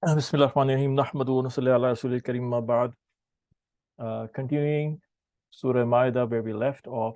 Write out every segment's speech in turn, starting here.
Bismillahirrahmanirrahim. Nahmadu wa nusalli ala rasulil karim ma ba'd. Continuing Surah Maida where we left off.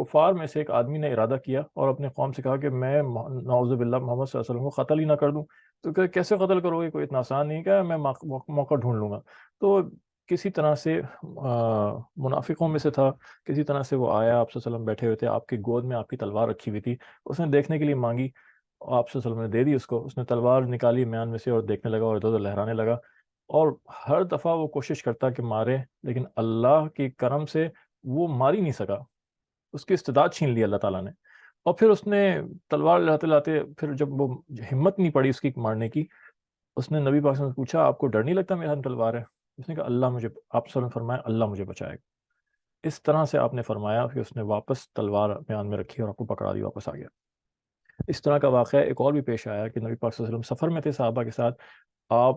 کفار میں سے ایک آدمی نے ارادہ کیا اور اپنے قوم سے کہا کہ میں نعوذ باللہ محمد صلی اللہ علیہ وسلم کو قتل ہی نہ کر دوں. تو کہ کیسے قتل کرو گے, کوئی اتنا آسان نہیں. کہ میں موقع ڈھونڈ لوں گا. تو کسی طرح سے منافقوں میں سے تھا, کسی طرح سے وہ آیا, آپ صلی اللہ علیہ وسلم بیٹھے ہوئے تھے, آپ کی گود میں آپ کی تلوار رکھی ہوئی تھی, اس نے دیکھنے کے لیے مانگی, آپ صلی اللہ علیہ وسلم نے دے دی اس کو. اس نے تلوار نکالی میان میں سے اور دیکھنے لگا اور ادھر ادھر لہرانے لگا, اور ہر دفعہ وہ کوشش کرتا کہ مارے, لیکن اللہ کے کرم سے وہ مار ہی نہیں سکا. اس کی استعداد چھین لی اللہ تعالیٰ نے. اور پھر اس نے تلوار لاتے لاتے, پھر جب وہ ہمت نہیں پڑی اس کی مارنے کی, اس نے نبی پاک صلی اللہ علیہ وسلم سے پوچھا آپ کو ڈر نہیں لگتا میرے ہاتھ میں تلوار ہے؟ اس نے کہا اللہ مجھے, آپ صلی اللہ علیہ وسلم نے فرمایا اللہ مجھے بچائے گا. اس طرح سے آپ نے فرمایا کہ اس نے واپس تلوار میان میں رکھی اور آپ کو پکڑا دی, واپس آ گیا. اس طرح کا واقعہ ایک اور بھی پیش آیا کہ نبی پاک صلی اللہ علیہ وسلم سفر میں تھے صحابہ کے ساتھ. آپ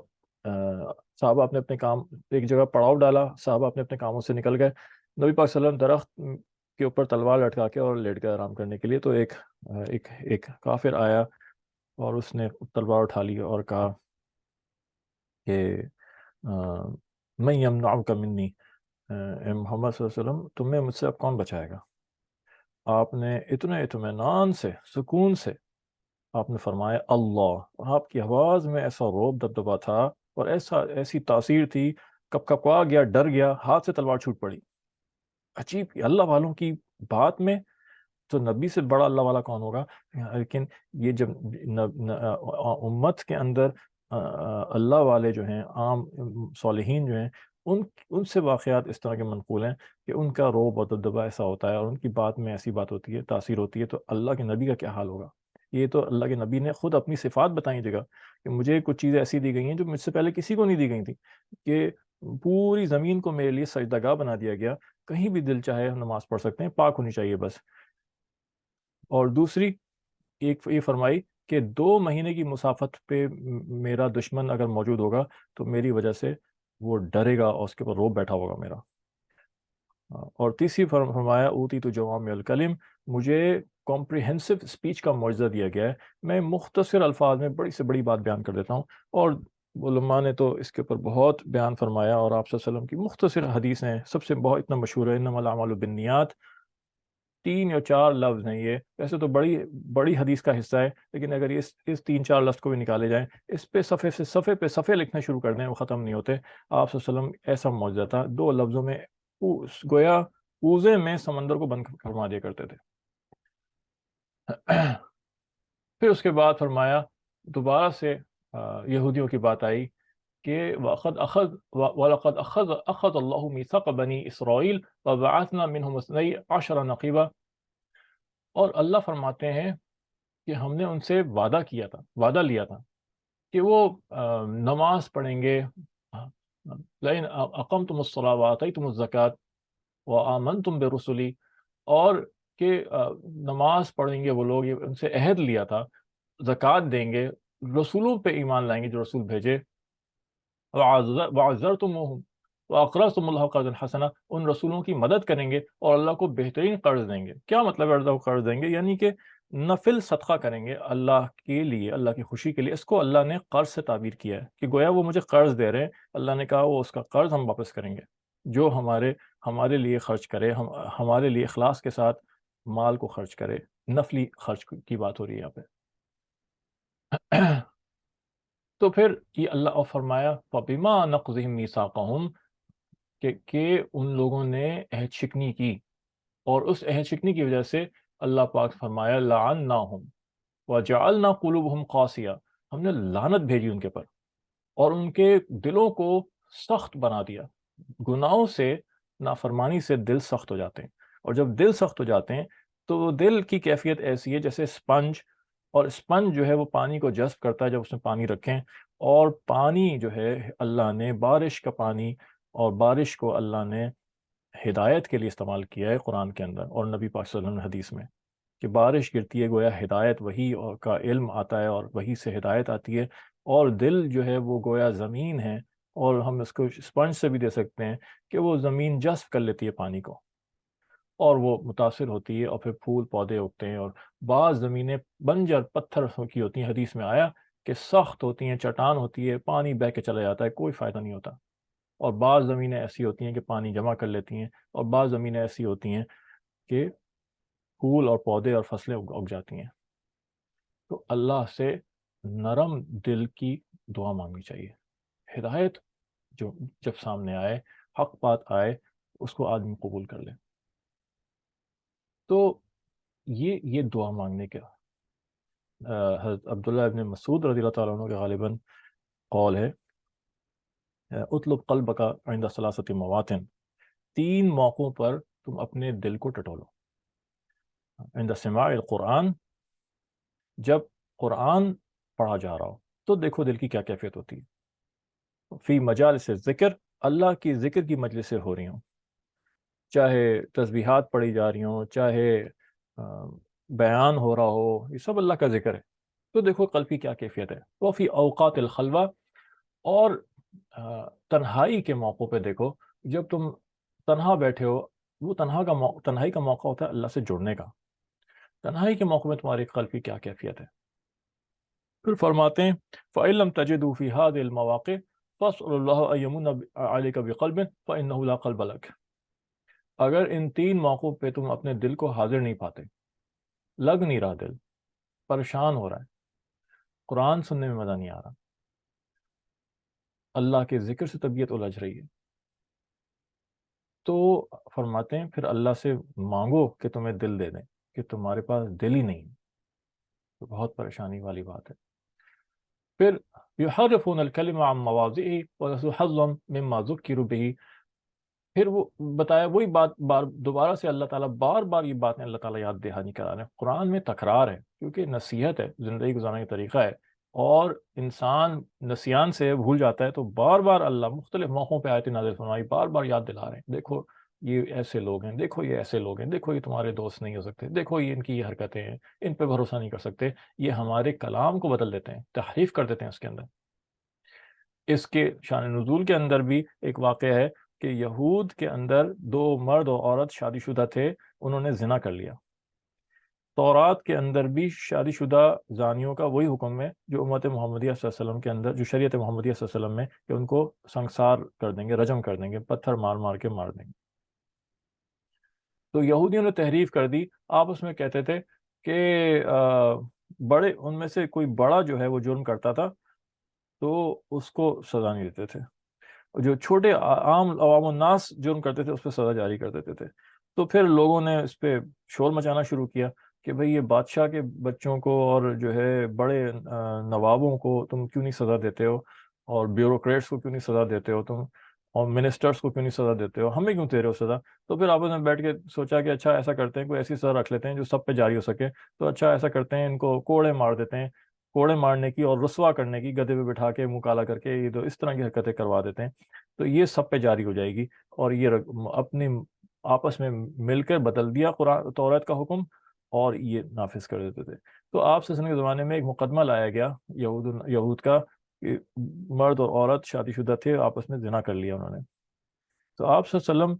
صحابہ اپنے اپنے کام, ایک جگہ پڑاؤ ڈالا, صحابہ اپنے اپنے کاموں سے نکل گئے. نبی پاک صلی اللہ علیہ وسلم درخت کے اوپر تلوار لٹکا کے اور لیٹ گئے آرام کرنے کے لیے. تو ایک کافر آیا اور اس نے تلوار اٹھا لی اور کہا کہ میں یمنعک منی, اے محمد صلی اللہ علیہ وسلم تمہیں مجھ سے اب کون بچائے گا؟ آپ نے اتنے اطمینان سے, سکون سے آپ نے فرمایا اللہ, اور آپ کی آواز میں ایسا روب دبدبا تھا اور ایسی تاثیر تھی, کب کپا گیا, ڈر گیا, ہاتھ سے تلوار چھوٹ پڑی. عجیب, اللہ والوں کی بات میں تو نبی سے بڑا اللہ والا کون ہوگا. لیکن یہ جب امت کے اندر اللہ والے جو ہیں, عام صالحین جو ہیں, ان سے واقعات اس طرح کے منقول ہیں کہ ان کا روب و دبدبہ ایسا ہوتا ہے اور ان کی بات میں ایسی بات ہوتی ہے, تاثیر ہوتی ہے. تو اللہ کے نبی کا کیا حال ہوگا. یہ تو اللہ کے نبی نے خود اپنی صفات بتائیں جگہ کہ مجھے کچھ چیزیں ایسی دی گئی ہیں جو مجھ سے پہلے کسی کو نہیں دی گئی تھیں, کہ پوری زمین کو میرے لیے سجدہ گاہ بنا دیا گیا, کہیں بھی دل چاہے ہم نماز پڑھ سکتے ہیں, پاک ہونی چاہیے بس. اور دوسری ایک یہ فرمائی کہ 2 مہینے کی مسافت پہ میرا دشمن اگر موجود ہوگا تو میری وجہ سے وہ ڈرے گا اور اس کے اوپر روب بیٹھا ہوگا میرا. اور تیسری فرمایا اوتی تو جوامع الکلم, مجھے کمپریہنسو اسپیچ کا معجزہ دیا گیا ہے, میں مختصر الفاظ میں بڑی سے بڑی بات بیان کر دیتا ہوں. اور علماء نے تو اس کے اوپر بہت بیان فرمایا, اور آپ صلی اللہ علیہ وسلم کی مختصر حدیث ہیں, سب سے بہت اتنا مشہور ہے انما الاعمال بالنیات, 3 یا 4 لفظ ہیں. یہ ویسے تو بڑی حدیث کا حصہ ہے, لیکن اگر اس 3-4 لفظ کو بھی نکالے جائیں, اس پہ صفحے پہ صفحے لکھنے شروع کر دیں, وہ ختم نہیں ہوتے. آپ صلی اللہ علیہ وسلم ایسا معجزہ تھا, 2 لفظوں میں گویا کوزے میں سمندر کو بند فرما دیا کرتے تھے. پھر اس کے بعد فرمایا, دوبارہ سے یہودیوں کی بات آئی کہ وَلَقَدْ أَخَذَ اللَّهُ مِيثَاقَ بَنِي إِسْرَائِيلَ وَبَعَثْنَا مِنْهُمْ 12 نقیبا, اور اللہ فرماتے ہیں کہ ہم نے ان سے وعدہ لیا تھا کہ وہ نماز پڑھیں گے, لَئِنْ أَقَمْتُمُ الصَّلَاةَ وَآتَيْتُمُ الزَّكَاةَ وَآمَنْتُمْ بِرُسُلِي, اور کہ نماز پڑھیں گے وہ لوگ, یہ ان سے عہد لیا تھا, زکوٰۃ دیں گے, رسولوں پہ ایمان لائیں گے جو رسول بھیجے, وَعَزَّرْتُمُوهُمْ وَأَقْرَضْتُمُ اللَّهَ قَرْضًا حَسَنًا, ان رسولوں کی مدد کریں گے اور اللہ کو بہترین قرض دیں گے. کیا مطلب ہے اللہ کو قرض دیں گے؟ یعنی کہ نفل صدقہ کریں گے اللہ کے لیے, اللہ کی خوشی کے لیے. اس کو اللہ نے قرض سے تعبیر کیا ہے کہ گویا وہ مجھے قرض دے رہے ہیں, اللہ نے کہا وہ اس کا قرض ہم واپس کریں گے, جو ہمارے لیے خرچ کرے, ہمارے لیے اخلاص کے ساتھ مال کو خرچ کرے. نفلی خرچ کی بات ہو رہی ہے یہاں پہ. تو پھر یہ اللہ اور فرمایا فَبِمَا نَقْضِهِمْ مِيثَاقَهُمْ کہ ان لوگوں نے عہد شکنی کی, اور اس عہد شکنی کی وجہ سے اللہ پاک فرمایا لَعَنَّاهُمْ وَجَعَلْنَا قُلُوبَهُمْ قَاسِيَةً, ہم نے لعنت بھیجی ان کے پر اور ان کے دلوں کو سخت بنا دیا. گناہوں سے, نافرمانی سے دل سخت ہو جاتے ہیں, اور جب دل سخت ہو جاتے ہیں تو دل کی کیفیت ایسی ہے جیسے اسپنج, اور اسپنج جو ہے وہ پانی کو جذب کرتا ہے جب اس میں پانی رکھیں, اور پانی جو ہے اللہ نے بارش کا پانی, اور بارش کو اللہ نے ہدایت کے لیے استعمال کیا ہے قرآن کے اندر اور نبی پاک صلی اللہ علیہ وسلم حدیث میں, کہ بارش گرتی ہے گویا ہدایت وہی اور کا علم آتا ہے اور وہی سے ہدایت آتی ہے, اور دل جو ہے وہ گویا زمین ہے, اور ہم اس کو اسپنج سے بھی دے سکتے ہیں کہ وہ زمین جذب کر لیتی ہے پانی کو اور وہ متاثر ہوتی ہے, اور پھر پھول پودے اگتے ہیں. اور بعض زمینیں بنجر پتھر کی ہوتی ہیں, حدیث میں آیا کہ سخت ہوتی ہیں, چٹان ہوتی ہے, پانی بہہ کے چلا جاتا ہے, کوئی فائدہ نہیں ہوتا. اور بعض زمینیں ایسی ہوتی ہیں کہ پانی جمع کر لیتی ہیں, اور بعض زمینیں ایسی ہوتی ہیں کہ پھول اور پودے اور فصلیں اگ جاتی ہیں۔ تو اللہ سے نرم دل کی دعا مانگنی چاہیے۔ ہدایت جو جب سامنے آئے، حق بات آئے، اس کو آدمی قبول کر لے۔ تو یہ دعا مانگنے کا حضرت عبداللہ ابن مسعود رضی اللہ تعالیٰ عنہ کے غالباً قول ہے، اطلب قلبک عند ثلاثۃ مواطن، 3 موقعوں پر تم اپنے دل کو ٹٹولو۔ عند سماع القرآن، جب قرآن پڑھا جا رہا ہو تو دیکھو دل کی کیا کیفیت ہوتی ہے۔ فی مجالس ذکر، اللہ کی ذکر کی مجلسیں ہو رہی ہوں، چاہے تسبیحات پڑھی جا رہی ہوں، چاہے بیان ہو رہا ہو، یہ سب اللہ کا ذکر ہے، تو دیکھو قلب کی کیا کیفیت ہے۔ وہ فی اوقات الخلوہ، اور تنہائی کے موقع پہ دیکھو، جب تم تنہا بیٹھے ہو، وہ تنہائی کا موقع ہوتا ہے اللہ سے جڑنے کا۔ تنہائی کے موقع میں تمہاری قلب کی کیا کیفیت ہے۔ پھر فرماتے ہیں فَإِن لَمْ تَجِدُوا فِي هَذِهِ الْمَوَاقِعِ فَاسْأَلُوا اللَّهَ أَن يَمُنَّ عَلَيْكَ بِقَلْبٍ فَإِنَّهُ لَا قَلْبَ لَكَ۔ اگر ان 3 موقعوں پہ تم اپنے دل کو حاضر نہیں پاتے، لگ نہیں رہا دل، پریشان ہو رہا ہے، قرآن سننے میں مزہ نہیں آ رہا، اللہ کے ذکر سے طبیعت الجھ رہی ہے، تو فرماتے ہیں پھر اللہ سے مانگو کہ تمہیں دل دے دیں، کہ تمہارے پاس دل ہی نہیں، تو بہت پریشانی والی بات ہے۔ پھر یحرفون الکلم عن مواضعہ ونسوا حظا مما ذکروا بہ، پھر وہ بتایا وہی بات دوبارہ سے اللہ تعالیٰ بار بار یہ باتیں اللہ تعالیٰ یاد دہانی کرا رہے ہیں۔ قرآن میں تکرار ہے کیونکہ نصیحت ہے، زندگی گزارنے کا طریقہ ہے، اور انسان نسیان سے بھول جاتا ہے، تو بار بار اللہ مختلف موقعوں پہ آیت نازل فرمائی، بار بار یاد دلا رہے ہیں، دیکھو یہ ایسے لوگ ہیں، دیکھو یہ ایسے لوگ ہیں، دیکھو یہ تمہارے دوست نہیں ہو سکتے، دیکھو یہ ان کی یہ حرکتیں ہیں، ان پہ بھروسہ نہیں کر سکتے، یہ ہمارے کلام کو بدل دیتے ہیں، تحریف کر دیتے ہیں اس کے اندر۔ اس کے شان نزول کے اندر بھی ایک واقعہ ہے کہ یہود کے اندر 2 مرد اور عورت شادی شدہ تھے، انہوں نے زنا کر لیا۔ تورات کے اندر بھی شادی شدہ زانیوں کا وہی حکم ہے جو امت محمدیہ صلی اللہ علیہ وسلم کے اندر، جو شریعت محمدیہ صلی اللہ علیہ وسلم میں، کہ ان کو سنگسار کر دیں گے، رجم کر دیں گے، پتھر مار مار کے مار دیں گے۔ تو یہودیوں نے تحریف کر دی، آپس میں کہتے تھے کہ بڑے ان میں سے کوئی بڑا جو ہے وہ جرم کرتا تھا تو اس کو سزا نہیں دیتے تھے، جو چھوٹے عام عوام الناس جرم کرتے تھے اس پہ سزا جاری کر دیتے تھے۔ تو پھر لوگوں نے اس پہ شور مچانا شروع کیا کہ بھئی یہ بادشاہ کے بچوں کو اور جو ہے بڑے نوابوں کو تم کیوں نہیں سزا دیتے ہو، اور بیوروکریٹس کو کیوں نہیں سزا دیتے ہو تم، اور منسٹرز کو کیوں نہیں سزا دیتے ہو، ہمیں کیوں دے رہے ہو سزا۔ تو پھر آپس میں بیٹھ کے سوچا کہ اچھا ایسا کرتے ہیں، کوئی ایسی سزا رکھ لیتے ہیں جو سب پہ جاری ہو سکے، تو اچھا ایسا کرتے ہیں ان کو کوڑے مار دیتے ہیں، کوڑے مارنے کی اور رسوا کرنے کی، گدھے پہ بٹھا کے منہ کالا کر کے، یہ تو اس طرح کی حرکتیں کروا دیتے ہیں، تو یہ سب پہ جاری ہو جائے گی، اور یہ اپنی آپس میں مل کر بدل دیا قرآن تورات کا حکم، اور یہ نافذ کر دیتے تھے۔ تو آپ صلی اللہ علیہ وسلم کے زمانے میں ایک مقدمہ لایا گیا یہود کا کہ مرد اور عورت شادی شدہ تھے، آپس میں زنا کر لیا انہوں نے۔ تو آپ صلی اللہ علیہ وسلم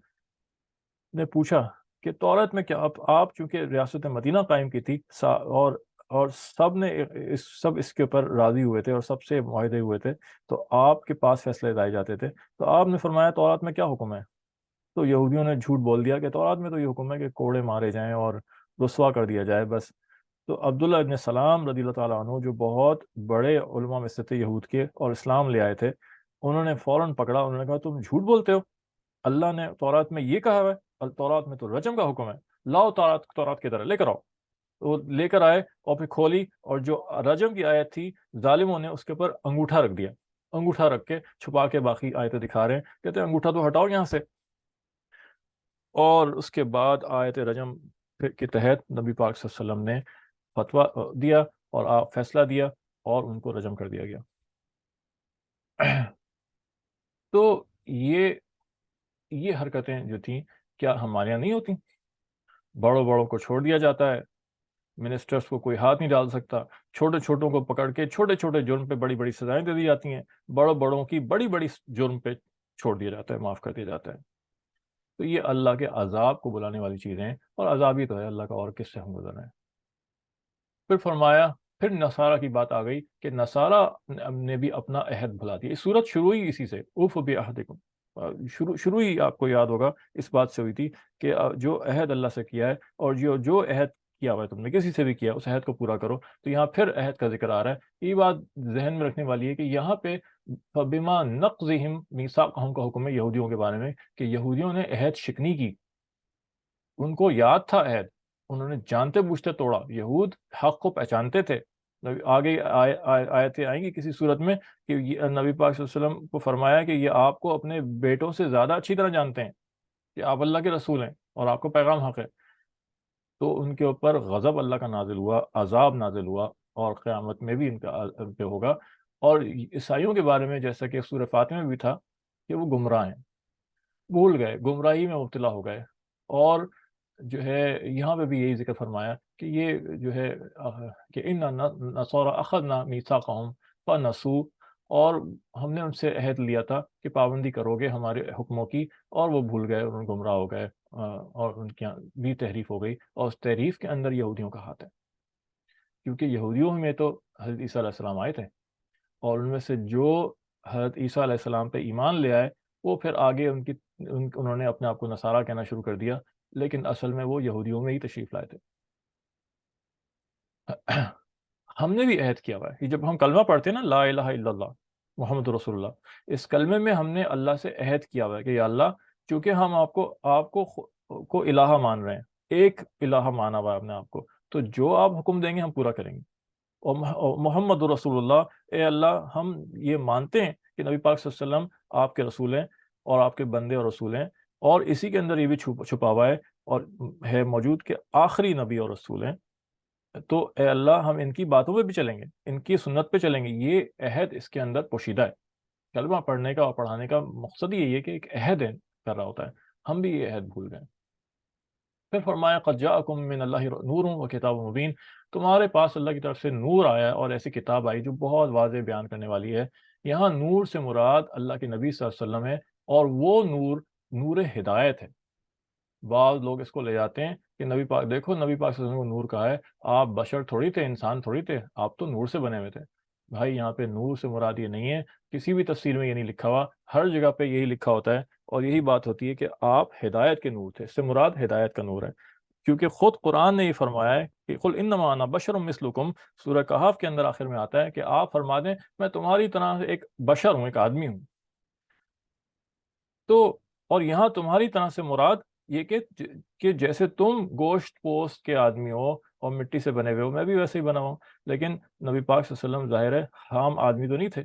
نے پوچھا کہ تورات میں کیا، آپ چونکہ ریاست مدینہ قائم کی تھی، اور سب نے اس کے اوپر راضی ہوئے تھے اور سب سے معاہدے ہوئے تھے، تو آپ کے پاس فیصلے لائے جاتے تھے، تو آپ نے فرمایا تورات میں کیا حکم ہے؟ تو یہودیوں نے جھوٹ بول دیا کہ تورات میں تو یہ حکم ہے کہ کوڑے مارے جائیں اور رسوا کر دیا جائے بس۔ تو عبداللہ ابن سلام رضی اللہ تعالیٰ عنہ، جو بہت بڑے علماء میں سے تھے یہود کے اور اسلام لے آئے تھے، انہوں نے فوراً پکڑا، انہوں نے کہا تم جھوٹ بولتے ہو، اللہ نے تورات میں یہ کہا ہے، تورات میں تو رجم کا حکم ہے، لاؤ تورات کی طرح لے کر آؤ۔ وہ لے کر آئے اور پھر کھولی، اور جو رجم کی آیت تھی ظالموں نے اس کے اوپر انگوٹھا رکھ دیا، انگوٹھا رکھ کے چھپا کے باقی آیتیں دکھا رہے ہیں، کہتے ہیں انگوٹھا تو ہٹاؤ یہاں سے۔ اور اس کے بعد آیت رجم کے تحت نبی پاک صلی اللہ علیہ وسلم نے فتویٰ دیا اور فیصلہ دیا، اور ان کو رجم کر دیا گیا۔ تو یہ حرکتیں جو تھیں کیا ہمارے یہاں نہیں ہوتی؟ بڑوں بڑوں کو چھوڑ دیا جاتا ہے، منسٹرز کو کوئی ہاتھ نہیں ڈال سکتا، چھوٹے چھوٹوں کو پکڑ کے چھوٹے چھوٹے جرم پہ بڑی بڑی سزائیں دے دی جاتی ہیں، بڑوں بڑوں کی بڑی بڑی جرم پہ چھوڑ دیا جاتا ہے، معاف کر دیا جاتا ہے۔ تو یہ اللہ کے عذاب کو بلانے والی چیزیں ہیں، اور عذاب ہی تو ہے اللہ کا، اور کس سے ہم گزر رہے ہیں۔ پھر فرمایا، پھر نصارہ کی بات آ گئی کہ نصارہ نے بھی اپنا عہد بھلا دیا۔ اس صورت شروع ہی اسی سے، اوف بعہدکم، شروع ہی آپ کو یاد ہوگا اس بات سے ہوئی تھی کہ جو عہد اللہ سے کیا ہے اور جو عہد کیا ہوا ہے تم نے کسی سے بھی کیا اس عہد کو پورا کرو. تو یہاں پھر عہد کا ذکر آ رہا ہے. یہ بات ذہن میں رکھنے والی ہے کہ یہاں پہ فبما نقضہم میثاقہم کا حکم ہے یہودیوں کے بارے میں کہ یہودیوں نے عہد شکنی کی. ان کو یاد تھا عہد, انہوں نے جانتے بوجھتے توڑا. یہود حق کو پہچانتے تھے. آگے آیتیں آئیں گی کسی صورت میں کہ نبی پاک صلی اللہ علیہ وسلم کو فرمایا کہ یہ آپ کو اپنے بیٹوں سے زیادہ اچھی طرح جانتے ہیں کہ آپ اللہ کے رسول ہیں اور آپ کو پیغام حق ہے. تو ان کے اوپر غضب اللہ کا نازل ہوا, عذاب نازل ہوا, اور قیامت میں بھی ان پہ ہوگا. اور عیسائیوں کے بارے میں جیسا کہ سورہ فاتحہ میں بھی تھا کہ وہ گمراہ ہیں, بھول گئے, گمراہی میں مبتلا ہو گئے. اور جو ہے یہاں پہ بھی یہی ذکر فرمایا کہ یہ جو ہے کہ ان نصارى اخذنا میثاقهم فنسوا, اور ہم نے ان سے عہد لیا تھا کہ پابندی کرو گے ہمارے حکموں کی, اور وہ بھول گئے اور گمراہ ہو گئے, اور ان کی بھی تحریف ہو گئی. اور اس تحریف کے اندر یہودیوں کا ہاتھ ہے, کیونکہ یہودیوں میں تو حضرت عیسیٰ علیہ السلام آئے تھے, اور ان میں سے جو حضرت عیسیٰ علیہ السلام پہ ایمان لے آئے وہ پھر آگے انہوں نے اپنے آپ کو نصارہ کہنا شروع کر دیا, لیکن اصل میں وہ یہودیوں میں ہی تشریف لائے تھے. ہم نے بھی عہد کیا ہوا ہے کہ جب ہم کلمہ پڑھتے ہیں نا, لا الہ الا اللہ محمد رسول اللہ, اس کلمے میں ہم نے اللہ سے عہد کیا ہوا ہے کہ یا اللہ, چونکہ ہم آپ کو الہ مان رہے ہیں, ایک الہ مانا ہوا ہے اپنے آپ کو, تو جو آپ حکم دیں گے ہم پورا کریں گے. اور محمد رسول اللہ, اے اللہ ہم یہ مانتے ہیں کہ نبی پاک صلی اللہ علیہ وسلم آپ کے رسول ہیں اور آپ کے بندے اور رسول ہیں, اور اسی کے اندر یہ بھی چھپا ہوا ہے اور ہے موجود کہ آخری نبی اور رسول ہیں. تو اے اللہ ہم ان کی باتوں پہ بھی چلیں گے, ان کی سنت پہ چلیں گے. یہ عہد اس کے اندر پوشیدہ ہے. کلمہ پڑھنے کا اور پڑھانے کا مقصد یہی ہے کہ ایک عہد کر رہا ہوتا ہے. ہم بھی یہ عہد بھول گئے. پھر فرمایا قد جاءکم من اللہ نور و کتاب مبین, تمہارے پاس اللہ کی طرف سے نور آیا اور ایسی کتاب آئی جو بہت واضح بیان کرنے والی ہے. یہاں نور سے مراد اللہ کے نبی صلی اللہ علیہ وسلم ہے, اور وہ نور نور ہدایت ہے. بعض لوگ اس کو لے جاتے ہیں کہ نبی پاک, دیکھو نبی پاک صلی اللہ علیہ وسلم کو نور کہا ہے, آپ بشر تھوڑی تھے, انسان تھوڑی تھے, آپ تو نور سے بنے ہوئے تھے. بھائی یہاں پہ نور سے مراد یہ نہیں ہے, کسی بھی تفسیر میں یہ نہیں لکھا ہوا, ہر جگہ پہ یہی لکھا ہوتا ہے, اور یہی بات ہوتی ہے کہ آپ ہدایت کے نور تھے. اس سے مراد ہدایت کا نور ہے, کیونکہ خود قرآن نے یہ فرمایا ہے کہ قل انما انا بشر مثلکم, سورہ کہف کے اندر آخر میں آتا ہے کہ آپ فرما دیں میں تمہاری طرح ایک بشر ہوں, ایک آدمی ہوں. تو اور یہاں تمہاری طرح سے مراد یہ کہ جیسے تم گوشت پوست کے آدمی ہو اور مٹی سے بنے ہوئے ہو, میں بھی ویسے ہی بنا ہوں. لیکن نبی پاک صلی اللہ علیہ وسلم ظاہر ہے عام آدمی تو نہیں تھے,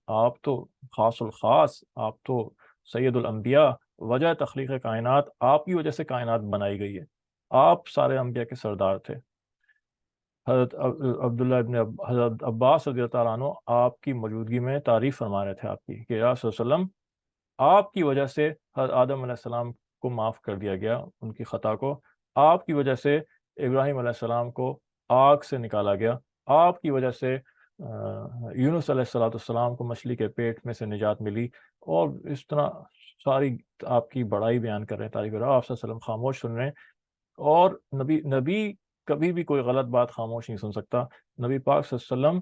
آپ تو خاص الخاص, آپ تو سید الانبیاء, وجہ تخلیق کائنات آپ کی وجہ سے کائنات بنائی گئی ہے, آپ سارے انبیاء کے سردار تھے. حضرت عبداللہ ابن حضرت عباس رضی اللہ تعالیٰ عنہ آپ کی موجودگی میں تعریف فرما رہے تھے آپ کی کہ یا رسول اللہ وسلم, آپ کی وجہ سے حضرت آدم علیہ السلام کو معاف کر دیا گیا, ان کی خطا کو. آپ کی وجہ سے ابراہیم علیہ السلام کو آگ سے نکالا گیا. آپ کی وجہ سے یونس علیہ السلام کو مچھلی کے پیٹ میں سے نجات ملی. اور اس طرح ساری آپ کی بڑائی بیان کر رہے ہیں, تعریف کر رہے ہیں. آپ صلی اللہ علیہ وسلم خاموش سن رہے ہیں, اور نبی کبھی بھی کوئی غلط بات خاموش نہیں سن سکتا. نبی پاک صلی اللہ علیہ وسلم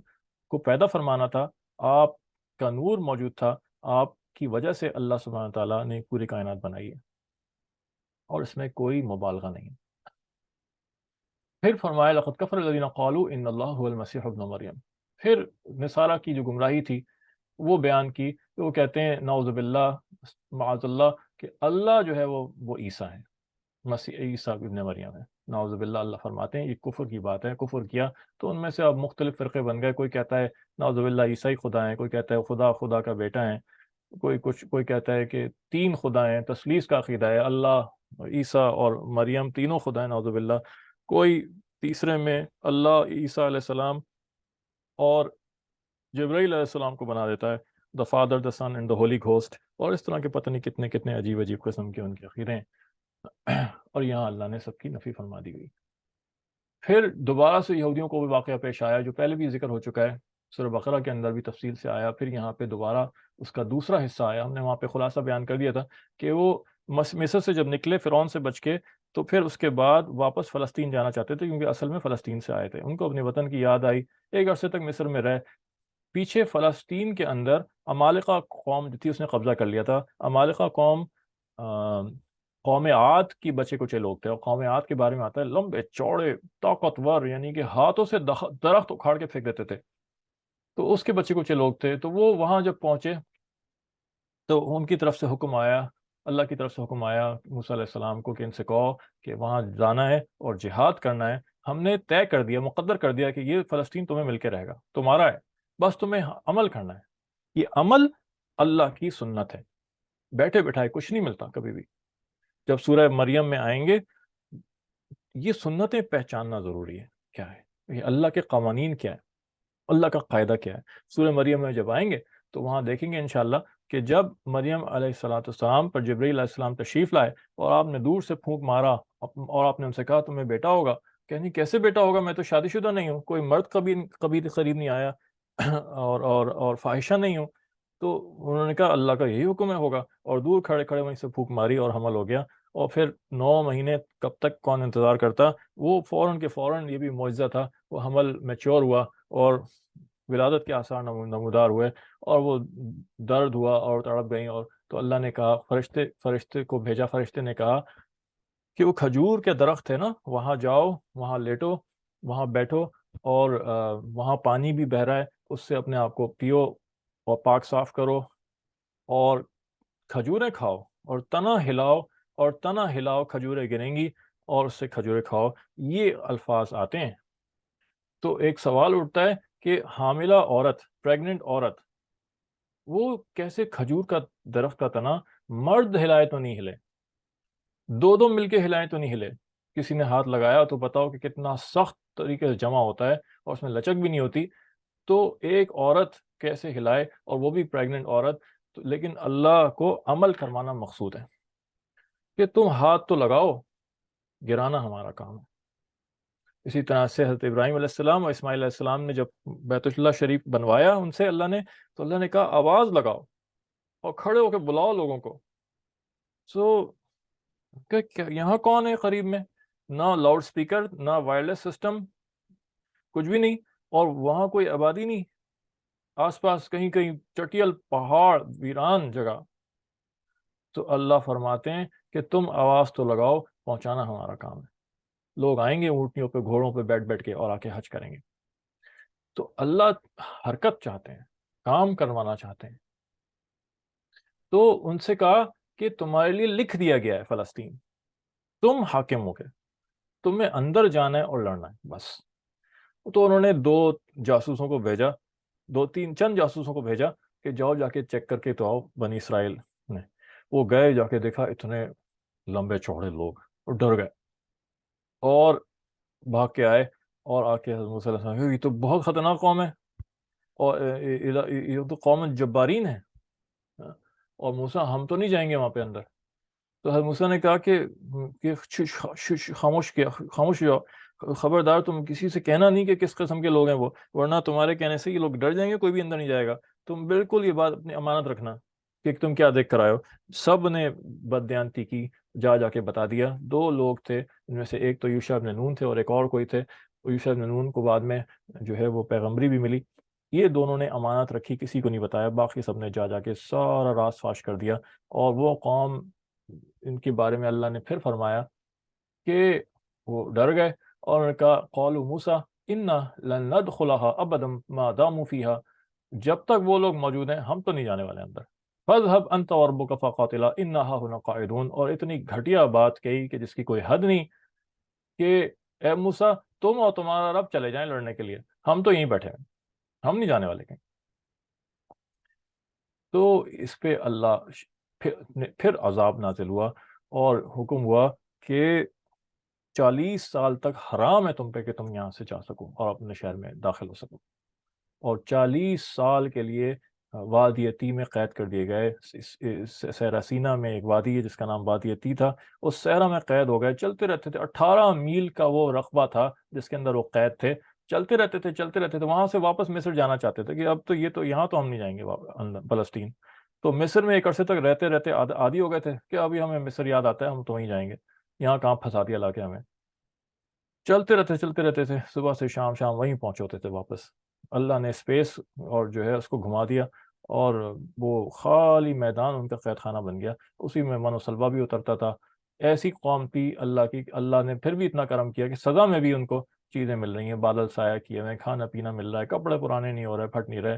کو پیدا فرمانا تھا, آپ کا نور موجود تھا, آپ کی وجہ سے اللہ سبحانہ تعالیٰ نے پوری کائنات بنائی ہے, اور اس میں کوئی مبالغہ نہیں. پھر فرمایا لقد کفر الذین قالوا ان اللہ هو المسیح ابن مریم. پھر نصارہ کی جو گمراہی تھی وہ بیان کی, کہ وہ کہتے ہیں نعوذ باللہ معاذ اللہ کہ اللہ جو ہے وہ عیسیٰ ہے, مسیح عیسیٰ ابن مریم ہے. نعوذ باللہ, اللہ فرماتے ہیں یہ کفر کی بات ہے. کفر کیا تو ان میں سے اب مختلف فرقے بن گئے. کوئی کہتا ہے نعوذ باللہ عیسیٰ خدا ہیں, کوئی کہتا ہے خدا کا بیٹا ہے, کوئی کہتا ہے کہ تین خدا ہیں, تثلیث کا عقیدہ ہے, اللہ, عیسیٰ اور مریم تینوں خدا ہیں نعوذ باللہ. کوئی تیسرے میں اللہ, عیسیٰ علیہ السلام اور جبرائیل علیہ السلام کو بنا دیتا ہے the father, the son and the holy ghost. اور اس طرح کے پتہ نہیں کتنے کتنے عجیب عجیب قسم کے ان کے عقیدے ہیں, اور یہاں اللہ نے سب کی نفی فرما دی گئی. پھر دوبارہ سے یہودیوں کو بھی واقعہ پیش آیا جو پہلے بھی ذکر ہو چکا ہے, سورہ بقرہ کے اندر بھی تفصیل سے آیا. پھر یہاں پہ دوبارہ اس کا دوسرا حصہ آیا. ہم نے وہاں پہ خلاصہ بیان کر دیا تھا کہ وہ مصر سے جب نکلے فرعون سے بچ کے, تو پھر اس کے بعد واپس فلسطین جانا چاہتے تھے, کیونکہ اصل میں فلسطین سے آئے تھے. ان کو اپنے وطن کی یاد آئی, ایک عرصے تک مصر میں رہے, پیچھے فلسطین کے اندر عمالقہ قوم جو تھی اس نے قبضہ کر لیا تھا. عمالقہ قوم قوم عاد کی بچے کچے لوگ تھے, اور قوم عاد کے بارے میں آتا ہے لمبے چوڑے طاقتور, یعنی کہ ہاتھوں سے درخت اکھاڑ کے پھینک دیتے تھے. تو اس کے بچے کچے لوگ تھے. تو وہ وہاں جب پہنچے تو ان کی طرف سے حکم آیا, اللہ کی طرف سے حکم آیا موسیٰ علیہ السلام کو کہ ان سے کہو کہ وہاں جانا ہے اور جہاد کرنا ہے. ہم نے طے کر دیا, مقدر کر دیا کہ یہ فلسطین تمہیں مل کے رہے گا, تمہارا ہے, بس تمہیں عمل کرنا ہے. یہ عمل اللہ کی سنت ہے, بیٹھے بٹھائے کچھ نہیں ملتا کبھی بھی. جب سورہ مریم میں آئیں گے یہ سنتیں پہچاننا ضروری ہے, کیا ہے یہ اللہ کے قوانین, کیا ہے اللہ کا قاعدہ, کیا ہے. سورہ مریم میں جب آئیں گے تو وہاں دیکھیں گے انشاءاللہ کہ جب مریم علیہ السلام پر جبرائیل علیہ السلام تشریف لائے اور آپ نے دور سے پھونک مارا اور آپ نے ان سے کہا تمہیں بیٹا ہوگا, کہنی کیسے بیٹا ہوگا, میں تو شادی شدہ نہیں ہوں, کوئی مرد کبھی قریب نہیں آیا اور فاحشہ نہیں ہوں. تو انہوں نے کہا اللہ کا یہی حکم ہے ہوگا, اور دور کھڑے کھڑے وہیں سے پھونک ماری اور حمل ہو گیا. اور پھر 9 مہینے کب تک کون انتظار کرتا, وہ فوراً کے فوراً, یہ بھی معجزہ تھا, وہ حمل میچور ہوا اور ولادت کے آثار نمودار ہوئے, اور وہ درد ہوا اور تڑپ گئیں. اور تو اللہ نے کہا, فرشتے کو بھیجا, فرشتے نے کہا کہ وہ کھجور کے درخت ہے نا, وہاں جاؤ, وہاں لیٹو, وہاں بیٹھو, اور وہاں پانی بھی بہہ رہا ہے, اس سے اپنے آپ کو پیو اور پاک صاف کرو, اور کھجوریں کھاؤ اور تنا ہلاؤ, اور تنا ہلاؤ کھجوریں گریں گی اور اس سے کھجوریں کھاؤ. یہ الفاظ آتے ہیں. تو ایک سوال اٹھتا ہے کہ حاملہ عورت, پریگننٹ عورت, وہ کیسے کھجور کا درخت کا تنا مرد ہلائے تو نہیں ہلے, دو مل کے ہلائے تو نہیں ہلے, کسی نے ہاتھ لگایا تو بتاؤ کہ کتنا سخت طریقے سے جمع ہوتا ہے اور اس میں لچک بھی نہیں ہوتی. تو ایک عورت کیسے ہلائے, اور وہ بھی پریگننٹ عورت. لیکن اللہ کو عمل کروانا مقصود ہے کہ تم ہاتھ تو لگاؤ, گرانا ہمارا کام ہے. اسی طرح سے حضرت ابراہیم علیہ السلام اور اسماعیل علیہ السلام نے جب بیت اللہ شریف بنوایا ان سے اللہ نے, تو اللہ نے کہا آواز لگاؤ اور کھڑے ہو کے بلاؤ لوگوں کو. سو یہاں کون ہے قریب میں, نہ لاؤڈ سپیکر, نہ وائرلیس سسٹم, کچھ بھی نہیں, اور وہاں کوئی آبادی نہیں, آس پاس کہیں کہیں چٹیل پہاڑ, ویران جگہ. تو اللہ فرماتے ہیں کہ تم آواز تو لگاؤ, پہنچانا ہمارا کام ہے. لوگ آئیں گے اونٹنیوں پہ, گھوڑوں پہ بیٹھ کے اور آ کے حج کریں گے. تو اللہ حرکت چاہتے ہیں, کام کروانا چاہتے ہیں. تو ان سے کہا کہ تمہارے لیے لکھ دیا گیا ہے فلسطین, تم حاکم ہو گئے, تمہیں اندر جانا ہے اور لڑنا ہے بس. تو انہوں نے 2 جاسوسوں کو بھیجا, 2-3 چند جاسوسوں کو بھیجا کہ جاؤ جا کے چیک کر کے تو آؤ بنی اسرائیل نے. وہ گئے, جا کے دیکھا اتنے لمبے چوڑے لوگ, اور ڈر گئے اور بھاگ کے آئے, اور آ کے حضرت موسیٰ علیہ السلام, یہ تو بہت خطرناک قوم ہے, اور یہ تو قوم جبارین ہے, اور موسیٰ ہم تو نہیں جائیں گے وہاں پہ اندر. تو حضرت موسیٰ نے کہا کہ خاموش خاموش جاؤ, خبردار تم کسی سے کہنا نہیں کہ کس قسم کے لوگ ہیں وہ, ورنہ تمہارے کہنے سے یہ لوگ ڈر جائیں گے, کوئی بھی اندر نہیں جائے گا. تم بالکل یہ بات اپنی امانت رکھنا کہ تم کیا دیکھ کر آئے ہو. سب نے بددیانتی کی, جا کے بتا دیا. 2 لوگ تھے, ان میں سے ایک تو یوشع ابن نون تھے اور ایک اور کوئی تھے. یوشع ابن نون کو بعد میں جو ہے وہ پیغمبری بھی ملی. یہ دونوں نے امانت رکھی, کسی کو نہیں بتایا, باقی سب نے جا کے سارا راز فاش کر دیا. اور وہ قوم, ان کے بارے میں اللہ نے پھر فرمایا کہ وہ ڈر گئے اور ان کا قالوا موسیٰ انا لن ندخلها ابدا ما داموا فيها, جب تک وہ لوگ موجود ہیں ہم تو نہیں جانے والے اندر. فاذهب انت وربك فقاتلا انا هاهنا قاعدون, اور اتنی گھٹیا بات کہی کہ جس کی کوئی حد نہیں, کہ اے موسیٰ تم اور تمہارا رب چلے جائیں لڑنے کے لیے, ہم تو یہیں بیٹھے ہیں, ہم نہیں جانے والے کہیں. تو اس پہ اللہ پھر عذاب نازل ہوا اور حکم ہوا کہ 40 سال تک حرام ہے تم پہ کہ تم یہاں سے جا سکو اور اپنے شہر میں داخل ہو سکو. اور 40 سال کے لیے وادی تی میں قید کر دیے گئے. صحرا سینا میں ایک وادی ہے جس کا نام وادی تی تھا, اس صحرا میں قید ہو گئے, چلتے رہتے تھے. 18 میل کا وہ رقبہ تھا جس کے اندر وہ قید تھے, چلتے رہتے تھے. وہاں سے واپس مصر جانا چاہتے تھے کہ اب تو یہاں تو ہم نہیں جائیں گے فلسطین. تو مصر میں ایک عرصے تک رہتے عادی ہو گئے تھے کہ ابھی ہمیں مصر یاد آتا ہے, ہم تو وہیں جائیں گے, یہاں کہاں پھنسا دیا لا کے ہمیں. چلتے رہتے تھے, صبح سے شام وہیں پہنچے ہوتے تھے واپس. اللہ نے اسپیس اور جو ہے اس کو گھما دیا، اور وہ خالی میدان ان کا قید خانہ بن گیا، اسی میں من و سلوا بھی اترتا تھا۔ ایسی قوم تھی اللہ کی، اللہ نے پھر بھی اتنا کرم کیا کہ سزا میں بھی ان کو چیزیں مل رہی ہیں، بادل سایہ کیے ہوئے، کھانا پینا مل رہا ہے، کپڑے پرانے نہیں ہو رہے، پھٹ نہیں رہے۔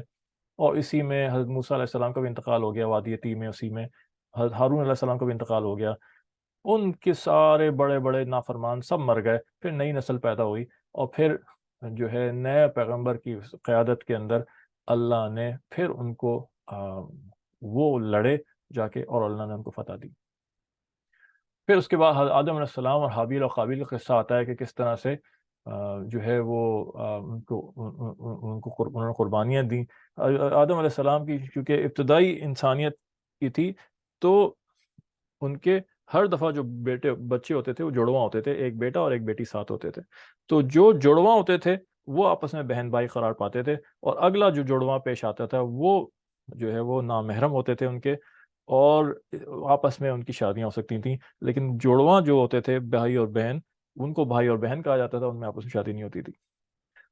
اور اسی میں حضرت موسیٰ علیہ السلام کا بھی انتقال ہو گیا وادی تیہ میں، اسی میں حضرت ہارون علیہ السلام کا بھی انتقال ہو گیا۔ ان کے سارے بڑے بڑے نافرمان سب مر گئے، پھر نئی نسل پیدا ہوئی، اور پھر جو ہے نئے پیغمبر کی قیادت کے اندر اللہ نے پھر ان کو وہ لڑے جا کے، اور اللہ نے ان کو فتح دی۔ پھر اس کے بعد حضرت آدم علیہ السلام اور حابیل اور قابیل کا قصہ آتا ہے کہ کس طرح سے جو ہے وہ انہوں نے قربانیاں دیں۔ آدم علیہ السلام کی چونکہ ابتدائی انسانیت کی تھی، تو ان کے ہر دفعہ جو بچے ہوتے تھے وہ جڑواں ہوتے تھے، ایک بیٹا اور ایک بیٹی ساتھ ہوتے تھے۔ تو جو جڑواں ہوتے تھے وہ آپس میں بہن بھائی قرار پاتے تھے، اور اگلا جو جڑواں پیش آتا تھا وہ جو ہے وہ نامحرم ہوتے تھے ان کے، اور آپس میں ان کی شادیاں ہو سکتی تھیں، لیکن جڑواں جو ہوتے تھے بھائی اور بہن، ان کو بھائی اور بہن کہا جاتا تھا، ان میں آپس میں شادی نہیں ہوتی تھی۔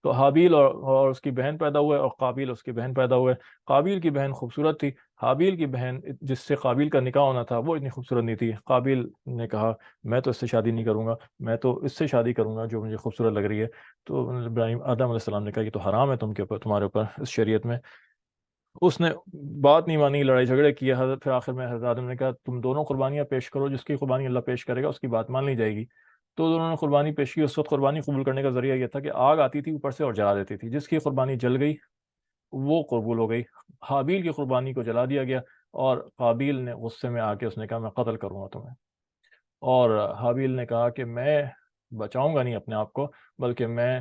تو حابیل اور اس کی بہن پیدا ہوئے، اور قابیل اس کی بہن پیدا ہوئے۔ قابیل کی بہن خوبصورت تھی، حابیل کی بہن جس سے قابیل کا نکاح ہونا تھا وہ اتنی خوبصورت نہیں تھی۔ قابیل نے کہا میں تو اس سے شادی نہیں کروں گا، میں تو اس سے شادی کروں گا جو مجھے خوبصورت لگ رہی ہے۔ تو ابراہیم آدم علیہ السلام نے کہا یہ تو حرام ہے تمہارے اوپر اس شریعت میں۔ اس نے بات نہیں مانی، لڑائی جھگڑے کیے، پھر آخر میں حضرت آدم نے کہا تم دونوں قربانیاں پیش کرو، جس کی قربانی اللہ پیش کرے گا اس کی بات مان لی جائے گی۔ تو دونوں نے قربانی پیش کی۔ اس وقت قربانی قبول کرنے کا ذریعہ یہ تھا کہ آگ آتی تھی اوپر سے اور جلا دیتی تھی، جس کی قربانی جل گئی وہ قبول ہو گئی۔ حابیل کی قربانی کو جلا دیا گیا، اور قابیل نے غصے میں آ کے اس نے کہا میں قتل کروں گا تمہیں، اور حابیل نے کہا کہ میں بچاؤں گا نہیں اپنے آپ کو، بلکہ میں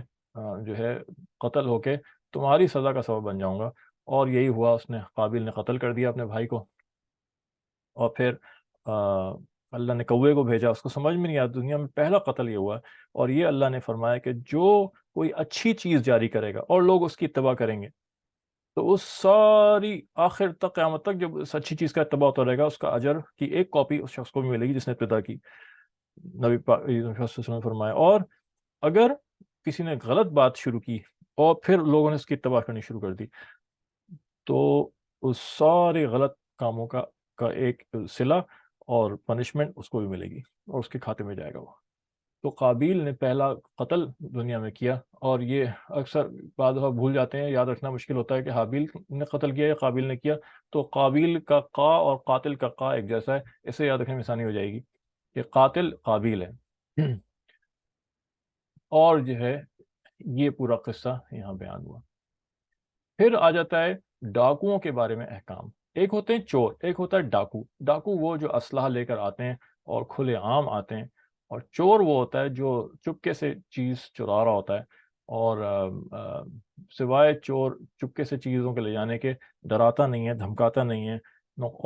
جو ہے قتل ہو کے تمہاری سزا کا سبب بن جاؤں گا۔ اور یہی ہوا، اس نے قابیل نے قتل کر دیا اپنے بھائی کو، اور پھر اللہ نے کوے کو بھیجا۔ اس کو سمجھ میں نہیں آیا، دنیا میں پہلا قتل یہ ہوا ہے، اور یہ اللہ نے فرمایا کہ جو کوئی اچھی چیز جاری کرے گا اور لوگ اس کی اتباع کریں گے، تو اس ساری آخر تک قیامت تک جب اس اچھی چیز کا اتباع ہوتا رہے گا، اس کا اجر کی ایک کاپی اس شخص کو بھی ملے گی جس نے ابتدا کی، نبی پاک صلی اللہ علیہ وسلم نے فرمایا۔ اور اگر کسی نے غلط بات شروع کی اور پھر لوگوں نے اس کی اتباع کرنی شروع کر دی، تو اس سارے غلط کاموں کا ایک صلہ اور پنشمنٹ اس کو بھی ملے گی، اور اس کے کھاتے میں جائے گا وہ۔ تو قابیل نے پہلا قتل دنیا میں کیا، اور یہ اکثر بعض دفعہ بھول جاتے ہیں، یاد رکھنا مشکل ہوتا ہے کہ حابیل نے قتل کیا یا قابیل نے کیا۔ تو قابیل کا قا اور قاتل کا قا ایک جیسا ہے، اسے یاد رکھنے میں آسانی ہو جائے گی کہ قاتل قابیل ہے۔ اور جو ہے یہ پورا قصہ یہاں بیان ہوا۔ پھر آ جاتا ہے ڈاکوؤں کے بارے میں احکام۔ ایک ہوتے ہیں چور، ایک ہوتا ہے ڈاکو۔ ڈاکو وہ جو اسلحہ لے کر آتے ہیں اور کھلے عام آتے ہیں، اور چور وہ ہوتا ہے جو چپکے سے چیز چرا رہا ہوتا ہے، اور سوائے چور چپکے سے چیزوں کے لے جانے کے ڈراتا نہیں ہے، دھمکاتا نہیں ہے،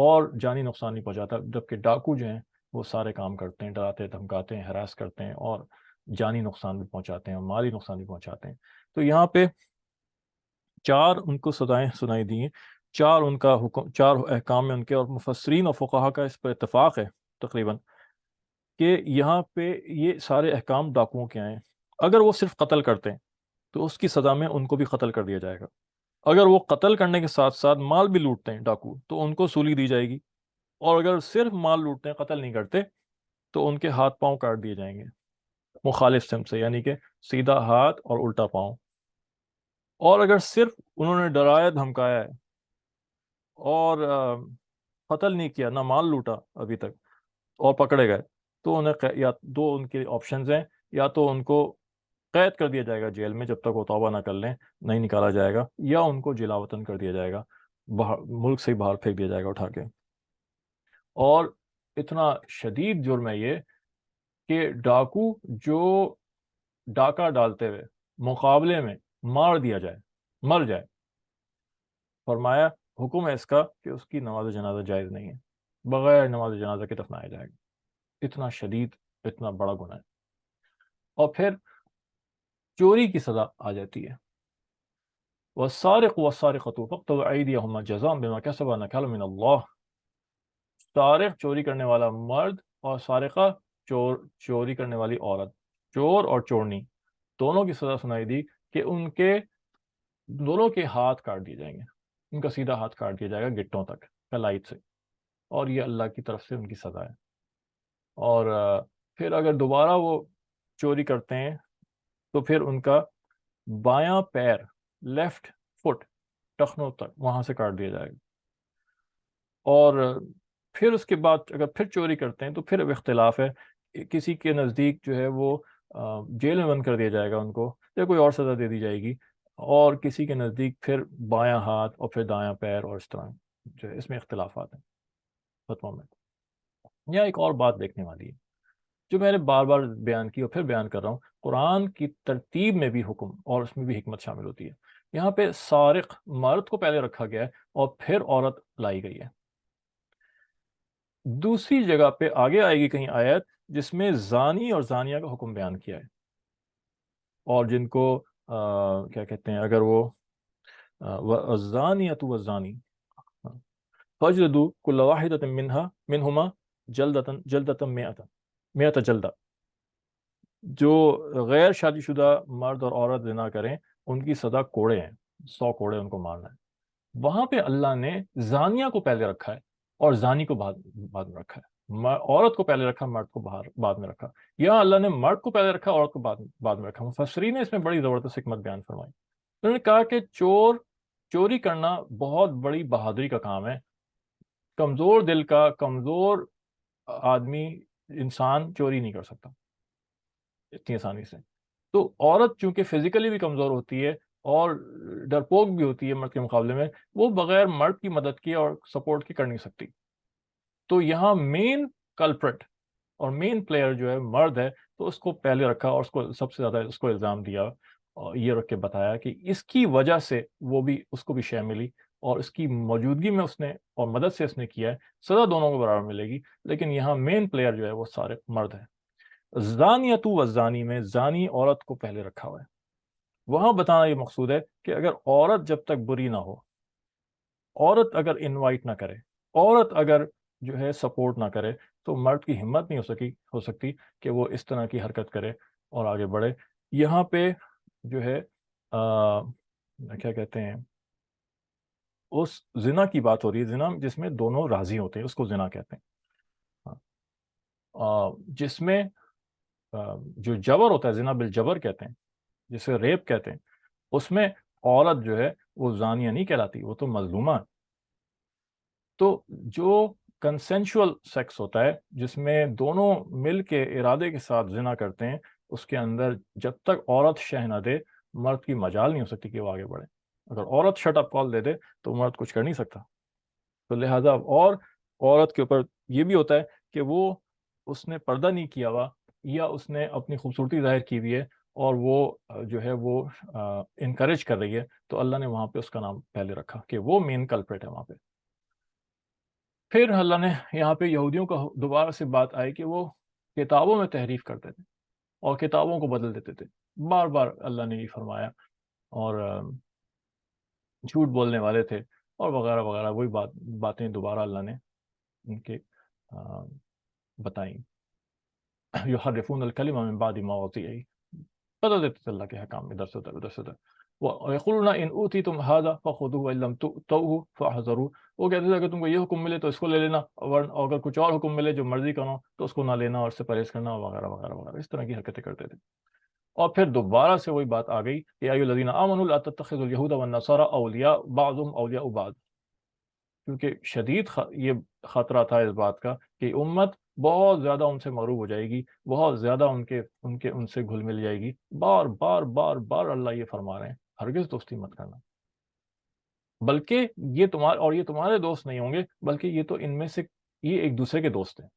اور جانی نقصان نہیں پہنچاتا۔ جبکہ ڈاکو جو ہیں وہ سارے کام کرتے ہیں، ڈراتے دھمکاتے ہیں، ہراس کرتے ہیں، اور جانی نقصان بھی پہنچاتے ہیں اور مالی نقصان بھی پہنچاتے ہیں۔ تو یہاں پہ چار ان کو سزائیں سنائی دی ہیں، چار ان کا حکم، چار احکام میں ان کے، اور مفسرین اور فقہا کا اس پر اتفاق ہے تقریباً کہ یہاں پہ یہ سارے احکام ڈاکوؤں کے آئے ہیں۔ اگر وہ صرف قتل کرتے ہیں تو اس کی سزا میں ان کو بھی قتل کر دیا جائے گا۔ اگر وہ قتل کرنے کے ساتھ ساتھ مال بھی لوٹتے ہیں ڈاکو، تو ان کو سولی دی جائے گی، اور اگر صرف مال لوٹتے ہیں قتل نہیں کرتے تو ان کے ہاتھ پاؤں کاٹ دیے جائیں گے مخالف سمت سے، یعنی کہ سیدھا ہاتھ اور الٹا پاؤں۔ اور اگر صرف انہوں نے ڈرایا دھمکایا ہے اور قتل نہیں کیا، نہ مال لوٹا ابھی تک، اور پکڑے گئے، تو انہیں یا دو ان کے آپشنز ہیں، یا تو ان کو قید کر دیا جائے گا جیل میں جب تک وہ توبہ نہ کر لیں، نہیں نکالا جائے گا، یا ان کو جلا وطن کر دیا جائے گا، ملک سے ہی باہر پھینک دیا جائے گا اٹھا کے۔ اور اتنا شدید جرم ہے یہ کہ ڈاکو جو ڈاکہ ڈالتے ہوئے مقابلے میں مار دیا جائے، مر جائے، فرمایا حکم ہے اس کا کہ اس کی نماز جنازہ جائز نہیں ہے، بغیر نماز جنازہ کے دفنایا جائے گا۔ اتنا شدید، اتنا بڑا گناہ ہے۔ اور پھر چوری کی سزا آ جاتی ہے، والسارق والسارقة فاقطعوا أيديهما جزاء بما كسبا نكالا من اللہ۔ سارق چوری کرنے والا مرد، اور سارقہ چوری کرنے والی عورت، چور اور چورنی، دونوں کی سزا سنائی دی کہ ان کے دونوں کے ہاتھ کاٹ دیے جائیں گے، ان کا سیدھا ہاتھ کاٹ دیا جائے گا گٹوں تک کلائی سے، اور یہ اللہ کی طرف سے ان کی سزا ہے۔ اور پھر اگر دوبارہ وہ چوری کرتے ہیں تو پھر ان کا بایاں پیر، لیفٹ فٹ، ٹخنوں تک وہاں سے کاٹ دیا جائے گا۔ اور پھر اس کے بعد اگر پھر چوری کرتے ہیں تو پھر اب اختلاف ہے، کسی کے نزدیک جو ہے وہ جیل میں بند کر دیا جائے گا ان کو، یا کوئی اور سزا دے دی جائے گی، اور کسی کے نزدیک پھر بایاں ہاتھ اور پھر دایاں پیر، اور اس طرح جو ہے اس میں اختلافات ہیں فتووں میں۔ یہاں ایک اور بات دیکھنے والی ہے جو میں نے بار بار بیان کی اور پھر بیان کر رہا ہوں، قرآن کی ترتیب میں بھی حکم اور اس میں بھی حکمت شامل ہوتی ہے۔ یہاں پہ سارق مرد کو پہلے رکھا گیا ہے اور پھر عورت لائی گئی ہے۔ دوسری جگہ پہ آگے آئے گی کہیں آیت جس میں زانی اور زانیہ کا حکم بیان کیا ہے، اور جن کو کیا کہتے ہیں، اگر وہ الزانیۃ والزانی فاجلدوا کل واحدۃ منہما جلدۃ مئۃ جلدہ، جو غیر شادی شدہ مرد اور عورت زنا کریں ان کی سزا کوڑے ہیں، 100 کوڑے ان کو مارنا ہے۔ وہاں پہ اللہ نے زانیہ کو پہلے رکھا ہے اور زانی کو بعد میں رکھا ہے، عورت کو پہلے رکھا، مرد کو بعد میں رکھا۔ یہاں اللہ نے مرد کو پہلے رکھا، عورت کو بعد میں رکھا۔ مفسرین نے اس میں بڑی زبردست حکمت بیان فرمائی۔ انہوں نے کہا کہ چوری کرنا بہت بڑی بہادری کا کام ہے، کمزور دل کا، کمزور آدمی، انسان چوری نہیں کر سکتا اتنی آسانی سے۔ تو عورت چونکہ فزیکلی بھی کمزور ہوتی ہے اور ڈرپوک بھی ہوتی ہے مرد کے مقابلے میں، وہ بغیر مرد کی مدد کی اور سپورٹ کی کر نہیں سکتی۔ تو یہاں مین کلپرٹ اور مین پلیئر جو ہے مرد ہے، تو اس کو پہلے رکھا اور اس کو سب سے زیادہ اس کو الزام دیا، اور یہ رکھ کے بتایا کہ اس کی وجہ سے اس کو بھی شے ملی، اور اس کی موجودگی میں اس نے اور مدد سے اس نے کیا ہے، سزا دونوں کو برابر ملے گی، لیکن یہاں مین پلیئر جو ہے وہ سارے مرد ہیں۔ زانیۃ والزانی میں زانی عورت کو پہلے رکھا ہوا ہے۔ وہاں بتانا یہ مقصود ہے کہ اگر عورت جب تک بری نہ ہو، عورت اگر انوائٹ نہ کرے، عورت اگر جو ہے سپورٹ نہ کرے، تو مرد کی ہمت نہیں ہو سکتی کہ وہ اس طرح کی حرکت کرے اور آگے بڑھے۔ یہاں پہ جو ہے کیا کہتے ہیں، اس زنا کی بات ہو رہی ہے، زنا جس میں دونوں راضی ہوتے ہیں اس کو زنا کہتے ہیں۔ جس میں جو جبر ہوتا ہے، زنا بالجبر کہتے ہیں، جسے ریپ کہتے ہیں، اس میں عورت جو ہے وہ زانیہ نہیں کہلاتی، وہ تو مظلومہ ہے۔ تو جو کنسینشول سیکس ہوتا ہے، جس میں دونوں مل کے ارادے کے ساتھ زنا کرتے ہیں، اس کے اندر جب تک عورت شہ نہ دے، مرد کی مجال نہیں ہو سکتی کہ وہ آگے بڑھے۔ اگر عورت شٹ اپ کال دے دے تو مرد کچھ کر نہیں سکتا۔ تو لہٰذا اور عورت کے اوپر یہ بھی ہوتا ہے کہ اس نے پردہ نہیں کیا ہوا، یا اس نے اپنی خوبصورتی ظاہر کی ہوئی ہے، اور وہ جو ہے وہ انکریج کر رہی ہے، تو اللہ نے وہاں پہ اس کا نام پہلے رکھا کہ وہ مین کلپریٹ ہے وہاں پہ۔ پھر اللہ نے یہاں پہ یہودیوں کا دوبارہ سے بات آئی کہ وہ کتابوں میں تحریف کرتے تھے اور کتابوں کو بدل دیتے تھے، بار بار اللہ نے یہ فرمایا، اور جھوٹ بولنے والے تھے اور وغیرہ وغیرہ، وہی باتیں دوبارہ اللہ نے ان کے بتائیں۔ یحرفون الکلم من بعد مواضعہ، بدل دیتے تھے اللہ کے حکام ادھر سے ادھر، ادھر سے ادھر۔ وَيَقُولُونَ إِنْ أُوتِيتُمْ هَذَا فَخُذُوهُ وَإِن لَمْ تُؤْتَوْهُ فَاحْذَرُوا، وہ کہتے تھے اگر تم کو یہ حکم ملے تو اس کو لے لینا، اور اگر کچھ اور حکم ملے جو مرضی کرو تو اس کو نہ لینا اور اس سے پرہیز کرنا، وغیرہ وغیرہ وغیرہ، اس طرح کی حرکتیں کرتے تھے۔ اور پھر دوبارہ سے وہی بات آ گئی کہ ایھا الذین آمنوا لا تتخذوا اليهود والنصارى اولیاء بعضهم اولیاء بعض، کیونکہ شدید یہ خطرہ تھا اس بات کا کہ امت بہت زیادہ ان سے مغروب ہو جائے گی، بہت زیادہ ان سے گھل مل جائے گی۔ بار بار بار بار اللہ یہ فرما رہے ہیں ہرگز دوستی مت کرنا، بلکہ یہ تمہارے دوست نہیں ہوں گے، بلکہ یہ تو ان میں سے یہ ایک دوسرے کے دوست ہیں۔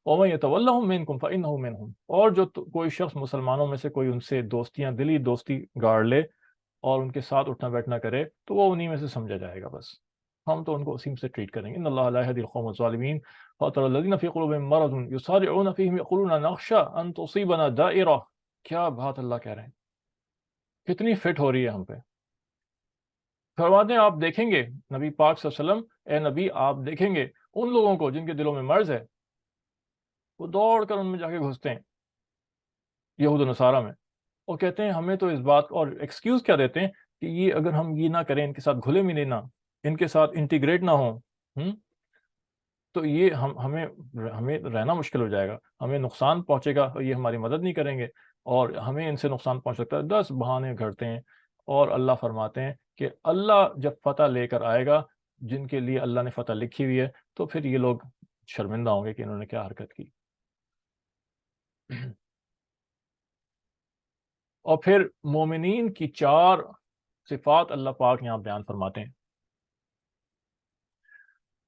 وَمَن يَتَوَلَّهُم مِّنكُمْ فَإِنَّهُ مِنْهُمْ، اور جو کوئی شخص مسلمانوں میں سے کوئی ان سے دلی دوستی گاڑ لے اور ان کے ساتھ اٹھنا بیٹھنا کرے، تو وہ انہی میں سے سمجھا جائے گا، بس ہم تو ان کو اسی سے ٹریٹ کریں گے۔ ان اللہ لا يهدي القوم الظالمین وَتَرَى الَّذِينَ فِي قُلُوبِهِم مَرَضٌ يُسَارِعُونَ فِيهِمْ يَقُولُونَ نَخْشَىٰ أَن تُصِيبَنَا دَائِرَةٌ، کیا بات اللہ کہہ رہے ہیں، کتنی فٹ ہو رہی ہے ہم پہ۔ فرماتے ہیں آپ دیکھیں گے نبی پاک صلی اللہ علیہ وسلم، اے نبی آپ دیکھیں گے ان لوگوں کو جن کے دلوں میں مرض ہے، وہ دوڑ کر ان میں جا کے گھستے ہیں، یہود و نصارہ میں، اور کہتے ہیں ہمیں تو اس بات، اور ایکسکیوز کیا دیتے ہیں کہ یہ اگر ہم یہ نہ کریں، ان کے ساتھ گھلے ملے نہ، ان کے ساتھ انٹیگریٹ نہ ہوں، تو یہ ہمیں رہنا مشکل ہو جائے گا، ہمیں نقصان پہنچے گا، یہ ہماری مدد نہیں کریں گے اور ہمیں ان سے نقصان پہنچ سکتا ہے۔ 10 بہانے گھڑتے ہیں، اور اللہ فرماتے ہیں کہ اللہ جب فتح لے کر آئے گا، جن کے لیے اللہ نے فتح لکھی ہوئی ہے، تو پھر یہ لوگ شرمندہ ہوں گے کہ انہوں نے کیا حرکت کی۔ اور پھر مومنین کی 4 صفات اللہ پاک یہاں بیان فرماتے ہیں،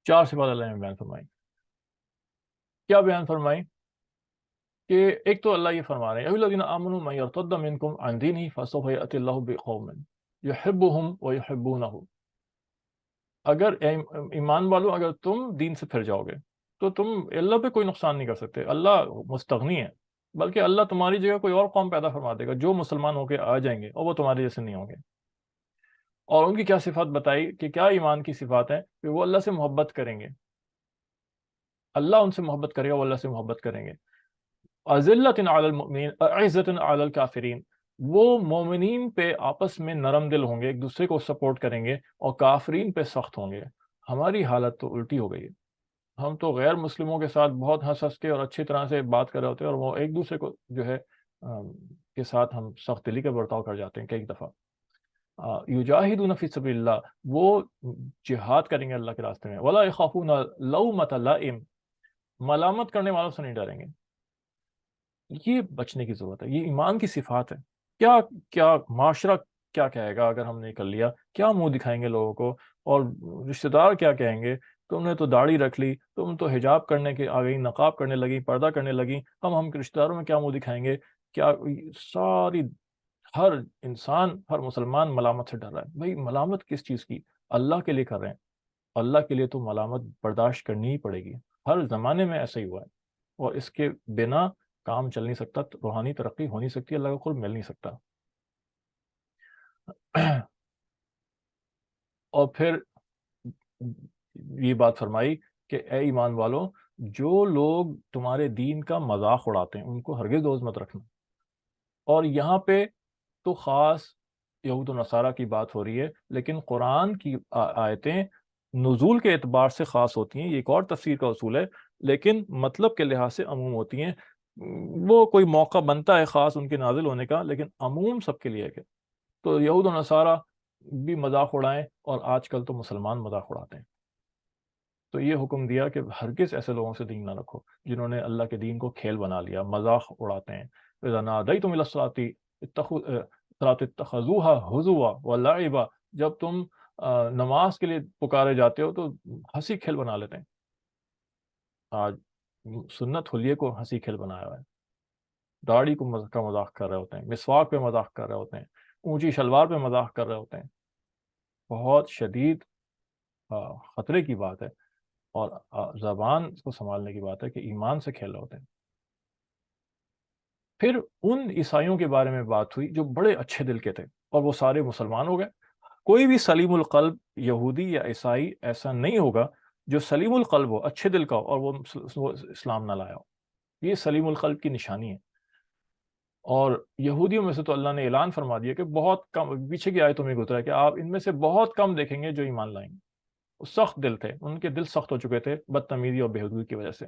4 صفات اللہ نے بیان فرمائی۔ کیا بیان فرمائی؟ کہ ایک تو اللہ یہ فرما رہے ہیں الذین آمنوا من یرتد منکم عن دینہ فسوف یأتی اللہ بقوم یحبہم ویحبونہ۔ اگر ایمان والو، اگر تم دین سے پھر جاؤ گے تو تم اللہ پہ کوئی نقصان نہیں کر سکتے، اللہ مستغنی ہے، بلکہ اللہ تمہاری جگہ کوئی اور قوم پیدا فرما دے گا جو مسلمان ہو کے آ جائیں گے، اور وہ تمہارے جیسے نہیں ہوں گے۔ اور ان کی کیا صفات بتائی کہ کیا ایمان کی صفات ہیں؟ کہ وہ اللہ سے محبت کریں گے، اللہ ان سے محبت کرے گا، وہ اللہ سے محبت کریں گے۔ اذلۃ علی المؤمنین اعزۃ علی الکافرین، وہ مومنین پہ آپس میں نرم دل ہوں گے، ایک دوسرے کو سپورٹ کریں گے، اور کافرین پہ سخت ہوں گے۔ ہماری حالت تو الٹی ہو گئی ہے، ہم تو غیر مسلموں کے ساتھ بہت ہنس ہنس کے اور اچھی طرح سے بات کر رہے ہوتے ہیں، اور وہ ایک دوسرے کو جو ہے کے ساتھ ہم سخت دلی کا برتاؤ کر جاتے ہیں کئی دفعہ۔ یجاہدون فی سبیل اللہ، وہ جہاد کریں گے اللہ کے راستے میں، ولا یخافون لومۃ لائم، ملامت کرنے والوں سے نہیں ڈریں گے۔ یہ بچنے کی ضرورت ہے، یہ ایمان کی صفات ہے۔ کیا کیا معاشرہ کیا کہے گا اگر ہم نے کر لیا؟ کیا منہ دکھائیں گے لوگوں کو؟ اور رشتہ دار کیا کہیں گے؟ تم نے تو داڑھی رکھ لی، تم تو حجاب کرنے کے آ گئی، نقاب کرنے لگی، پردہ کرنے لگی، ہم رشتہ داروں میں کیا منہ دکھائیں گے؟ کیا ساری ہر انسان، ہر مسلمان ملامت سے ڈر رہا ہے۔ بھائی ملامت کس چیز کی؟ اللہ کے لیے کر رہے ہیں، اللہ کے لیے تو ملامت برداشت کرنی ہی پڑے گی، ہر زمانے میں ایسا ہی ہوا ہے، اور اس کے بنا کام چل نہیں سکتا، روحانی ترقی ہو نہیں سکتی، اللہ کا قرب مل نہیں سکتا۔ اور پھر یہ بات فرمائی کہ اے ایمان والو، جو لوگ تمہارے دین کا مذاق اڑاتے ہیں ان کو ہرگز دوست مت رکھنا۔ اور یہاں پہ تو خاص یہود و نصارہ کی بات ہو رہی ہے، لیکن قرآن کی آیتیں نزول کے اعتبار سے خاص ہوتی ہیں، یہ ایک اور تفسیر کا اصول ہے، لیکن مطلب کے لحاظ سے عموم ہوتی ہیں۔ وہ کوئی موقع بنتا ہے خاص ان کے نازل ہونے کا، لیکن عموم سب کے لیے ہے۔ تو یہود و نصارہ بھی مذاق اڑائیں، اور آج کل تو مسلمان مذاق اڑاتے ہیں۔ تو یہ حکم دیا کہ ہرگز ایسے لوگوں سے دین نہ رکھو جنہوں نے اللہ کے دین کو کھیل بنا لیا، مذاق اڑاتے ہیں۔ اذا نادیتم الی الصلاۃ اتخذوها ہزوا ولعبا، جب تم نماز کے لیے پکارے جاتے ہو تو ہنسی کھیل بنا لیتے ہیں۔ آج سنت حلیے کو ہنسی کھیل بنایا ہوا ہے، داڑھی کا مذاق کر رہے ہوتے ہیں، مسواک پہ مذاق کر رہے ہوتے ہیں، اونچی شلوار پہ مذاق کر رہے ہوتے ہیں۔ بہت شدید خطرے کی بات ہے، اور زبان کو سنبھالنے کی بات ہے کہ ایمان سے کھیل رہے ہوتے ہیں۔ پھر ان عیسائیوں کے بارے میں بات ہوئی جو بڑے اچھے دل کے تھے، اور وہ سارے مسلمان ہو گئے۔ کوئی بھی سلیم القلب یہودی یا عیسائی ایسا نہیں ہوگا جو سلیم القلب ہو، اچھے دل کا ہو، اور وہ اسلام نہ لایا ہو۔ یہ سلیم القلب کی نشانی ہے۔ اور یہودیوں میں سے تو اللہ نے اعلان فرما دیا کہ بہت کم، پیچھے کی آیتوں میں گزرا ہے کہ آپ ان میں سے بہت کم دیکھیں گے جو ایمان لائیں گے۔ وہ سخت دل تھے، ان کے دل سخت ہو چکے تھے بدتمیزی اور بےحودگی کی وجہ سے۔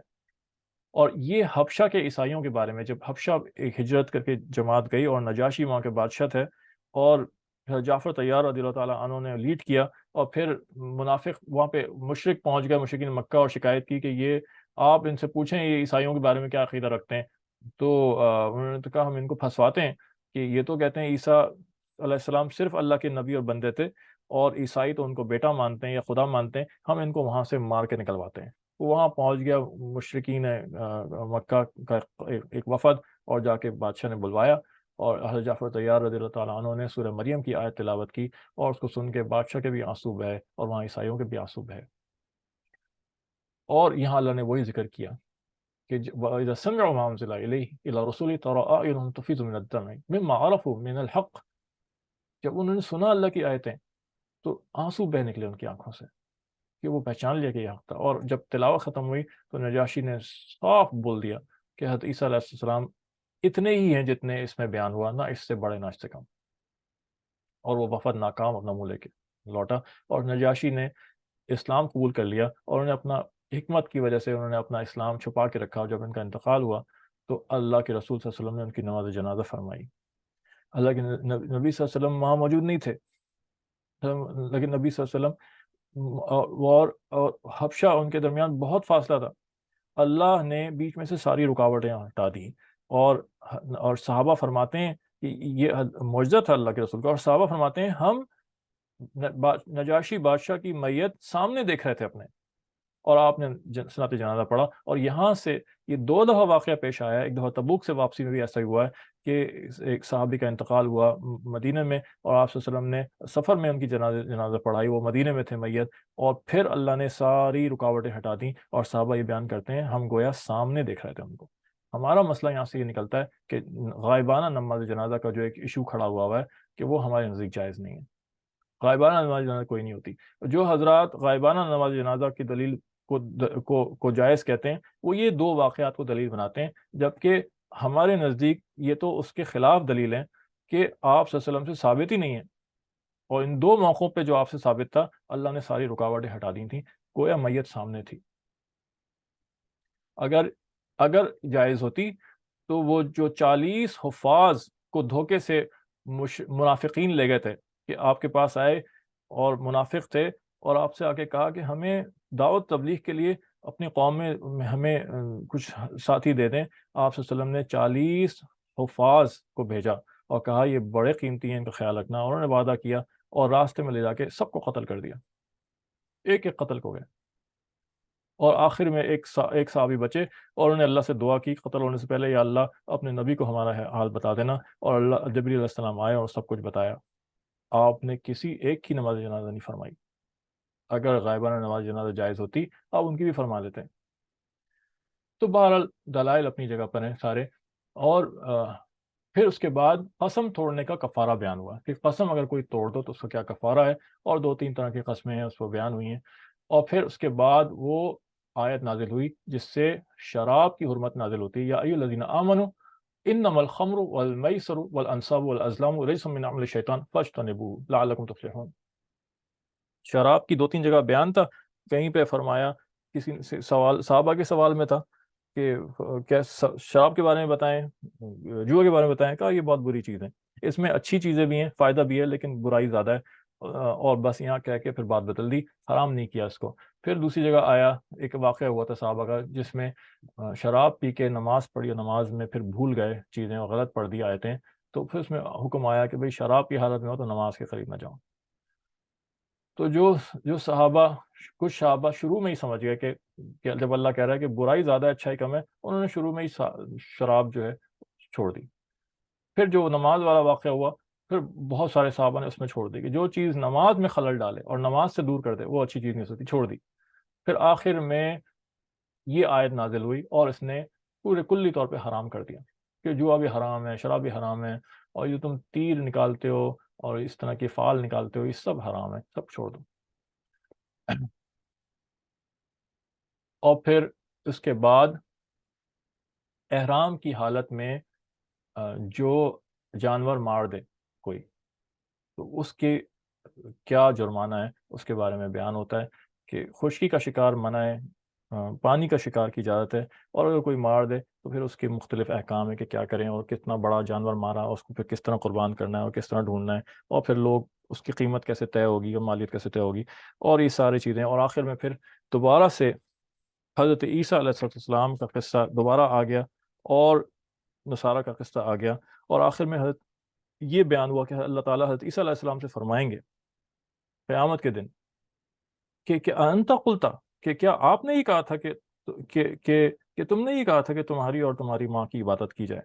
اور یہ حبشہ کے عیسائیوں کے بارے میں، جب حبشہ ایک ہجرت کر کے جماعت گئی، اور نجاشی وہاں کے بادشاہ تھے، اور جعفر طیار رضی اللہ تعالیٰ عنہ نے لیڈ کیا، اور پھر منافق وہاں پہ مشرک پہنچ گئے، مشرکین مکہ، اور شکایت کی کہ یہ آپ ان سے پوچھیں یہ عیسائیوں کے بارے میں کیا عقیدہ رکھتے ہیں۔ تو انہوں نے تو کہا ہم ان کو پھنسواتے ہیں کہ یہ تو کہتے ہیں عیسیٰ علیہ السلام صرف اللہ کے نبی اور بندے تھے، اور عیسائی تو ان کو بیٹا مانتے ہیں یا خدا مانتے ہیں، ہم ان کو وہاں سے مار کے نکلواتے ہیں۔ وہاں پہنچ گیا مشرکین مکہ کا ایک وفد، اور جا کے بادشاہ نے بلوایا، اور حضرت جعفر طیار رضی اللہ تعالیٰ عنہ نے سورہ مریم کی آیت تلاوت کی، اور اس کو سن کے بادشاہ کے بھی آنسو بہے، اور وہاں عیسائیوں کے بھی آنسو بہے۔ اور یہاں اللہ نے وہی ذکر کیا کہ وَإِذَا سَمِعُوا مَا أُنزِلَ إِلَيْهِ إِلَى الرَّسُولِ تَرَىٰ أَعْيُنَهُمْ تَفِيضُ مِنَ الدَّمْعِ مِمَّا عَرَفُوا مِنَ الْحَقِّ، جب انہوں نے سنا اللہ کی آیتیں تو آنسو بہ نکلے ان کی آنکھوں سے کہ وہ پہچان لیا کہ یہ حق تھا۔ اور جب تلاوت ختم ہوئی تو نجاشی نے صاف بول دیا کہ حضرت عیسیٰ علیہ السلام اتنے ہی ہیں جتنے اس میں بیان ہوا، نہ اس سے بڑے نہ اس سے کم۔ اور وہ وفد ناکام اپنا منہ لے کے لوٹا، اور نجاشی نے اسلام قبول کر لیا، اور انہوں نے اپنا حکمت کی وجہ سے انہوں نے اپنا اسلام چھپا کے رکھا، اور جب ان کا انتقال ہوا تو اللہ کے رسول صلی اللہ علیہ وسلم نے ان کی نماز جنازہ فرمائی۔ اللہ کے نبی صلی اللہ علیہ وسلم وہاں موجود نہیں تھے، لیکن نبی صلی اللہ علیہ وسلم اور حبشہ ان کے درمیان بہت فاصلہ تھا، اللہ نے بیچ میں سے ساری رکاوٹیں ہٹا دی، اور صحابہ فرماتے ہیں کہ یہ معجزہ تھا اللہ کے رسول کا، اور صحابہ فرماتے ہیں ہم نجاشی بادشاہ کی میت سامنے دیکھ رہے تھے اپنے، اور آپ نے صلاۃ جنازہ پڑھا۔ اور یہاں سے یہ 2 دفعہ واقعہ پیش آیا ہے، ایک دفعہ تبوک سے واپسی میں بھی ایسا ہی ہوا ہے کہ ایک صحابی کا انتقال ہوا مدینہ میں، اور آپ صلی اللہ علیہ وسلم نے سفر میں ان کی جنازہ پڑھائی، وہ مدینہ میں تھے میت، اور پھر اللہ نے ساری رکاوٹیں ہٹا دیں، اور صحابہ یہ بیان کرتے ہیں ہم گویا سامنے دیکھ رہے تھے ان کو۔ ہمارا مسئلہ یہاں سے یہ نکلتا ہے کہ غائبانہ نماز جنازہ کا جو ایک ایشو کھڑا ہوا ہے کہ وہ ہمارے نزدیک جائز نہیں ہے، غائبانہ نماز جنازہ کوئی نہیں ہوتی۔ جو حضرات غائبانہ نماز جنازہ کی دلیل کو جائز کہتے ہیں، وہ یہ 2 واقعات کو دلیل بناتے ہیں، جبکہ ہمارے نزدیک یہ تو اس کے خلاف دلیل ہیں کہ آپ صلی اللہ علیہ وسلم سے ثابت ہی نہیں ہے، اور ان 2 موقعوں پہ جو آپ سے ثابت تھا اللہ نے ساری رکاوٹیں ہٹا دی تھیں، گویا میت سامنے تھی۔ اگر جائز ہوتی تو وہ جو 40 حفاظ کو دھوکے سے منافقین لے گئے تھے کہ آپ کے پاس آئے اور منافق تھے، اور آپ سے آ کے کہا کہ ہمیں دعوت تبلیغ کے لیے اپنی قوم میں ہمیں کچھ ساتھی دے دیں، آپ صلی اللہ علیہ وسلم نے 40 حفاظ کو بھیجا اور کہا یہ بڑے قیمتی ہیں، ان کا خیال رکھنا، اور انہوں نے وعدہ کیا، اور راستے میں لے جا کے سب کو قتل کر دیا، ایک ایک قتل ہو گئے، اور آخر میں ایک صحابی بچے، اور انہوں نے اللہ سے دعا کی قتل ہونے سے پہلے، یا اللہ اپنے نبی کو ہمارا حال بتا دینا، اور اللہ جبریل علیہ السلام آئے اور سب کچھ بتایا۔ آپ نے کسی ایک کی نماز جنازہ نہیں فرمائی۔ اگر غائبانہ نماز جنازہ جائز ہوتی آپ ان کی بھی فرما لیتے ہیں۔ تو بہرحال دلائل اپنی جگہ پر ہیں سارے، اور پھر اس کے بعد قسم توڑنے کا کفارہ بیان ہوا کہ قسم اگر کوئی توڑ دو تو اس کا کیا کفارہ ہے، اور 2-3 طرح کی قسمیں ہیں اس کو بیان ہوئی ہیں، اور پھر اس کے بعد وہ آیت نازل ہوئی جس سے شراب کی حرمت نازل ہوتی ہے، یا ایھا الذین آمنوا انما الخمر والمیسر والانصاب والازلام رجس من عمل الشیطان فاجتنبوہ لعلکم تفلحون۔ شراب کی 2-3 جگہ بیان تھا، کہیں پہ فرمایا کسی سے سوال صحابہ کے سوال میں تھا کہ کیا شراب کے بارے میں بتائیں، جوا کے بارے میں بتائیں، کہا یہ بہت بری چیز ہے، اس میں اچھی چیزیں بھی ہیں، فائدہ بھی ہے، لیکن برائی زیادہ ہے، اور بس یہاں کہہ کے پھر بات بدل دی، حرام نہیں کیا اس کو۔ پھر دوسری جگہ آیا ایک واقعہ ہوا تھا صحابہ کا جس میں شراب پی کے نماز پڑھی، اور نماز میں پھر بھول گئے چیزیں اور غلط پڑھ دی آیتیں، تو پھر اس میں حکم آیا کہ بھئی شراب کی حالت میں ہو تو نماز کے قریب نہ جاؤ۔ تو جو صحابہ کچھ صحابہ شروع میں ہی سمجھ گئے کہ جب اللہ کہہ رہا ہے کہ برائی زیادہ ہے اچھائی کم ہے، انہوں نے شروع میں ہی شراب جو ہے چھوڑ دی۔ پھر جو نماز والا واقعہ ہوا، پھر بہت سارے صحابہ نے اس میں چھوڑ دی کہ جو چیز نماز میں خلل ڈالے اور نماز سے دور کر دے وہ اچھی چیز نہیں ہو سکتی، چھوڑ دی۔ پھر آخر میں یہ آیت نازل ہوئی اور اس نے پورے کلی طور پہ حرام کر دیا کہ جوا بھی حرام ہے، شراب بھی حرام ہے، اور یہ تم تیر نکالتے ہو اور اس طرح کے فال نکالتے ہو، یہ سب حرام ہے، سب چھوڑ دو۔ اور پھر اس کے بعد احرام کی حالت میں جو جانور مار دے کوئی، تو اس کے کیا جرمانہ ہے اس کے بارے میں بیان ہوتا ہے کہ خشکی کا شکار منع ہے، پانی کا شکار کی اجازت ہے، اور اگر کوئی مار دے تو پھر اس کے مختلف احکام ہے کہ کیا کریں، اور کتنا بڑا جانور مارا اس کو پھر کس طرح قربان کرنا ہے اور کس طرح ڈھونڈنا ہے، اور پھر لوگ اس کی قیمت کیسے طے ہوگی اور مالیت کیسے طے ہوگی، اور یہ ساری چیزیں، اور آخر میں پھر دوبارہ سے حضرت عیسیٰ علیہ السلام کا قصہ دوبارہ آ گیا، اور نصارہ کا قصہ آ گیا، اور آخر میں یہ بیان ہوا کہ اللہ تعالیٰ حضرت عیسیٰ علیہ السلام سے فرمائیں گے قیامت کے دن کہ انت قلتا، کہ کیا آپ نے ہی کہا تھا کہ تم نے ہی کہا تھا کہ تمہاری اور تمہاری ماں کی عبادت کی جائے۔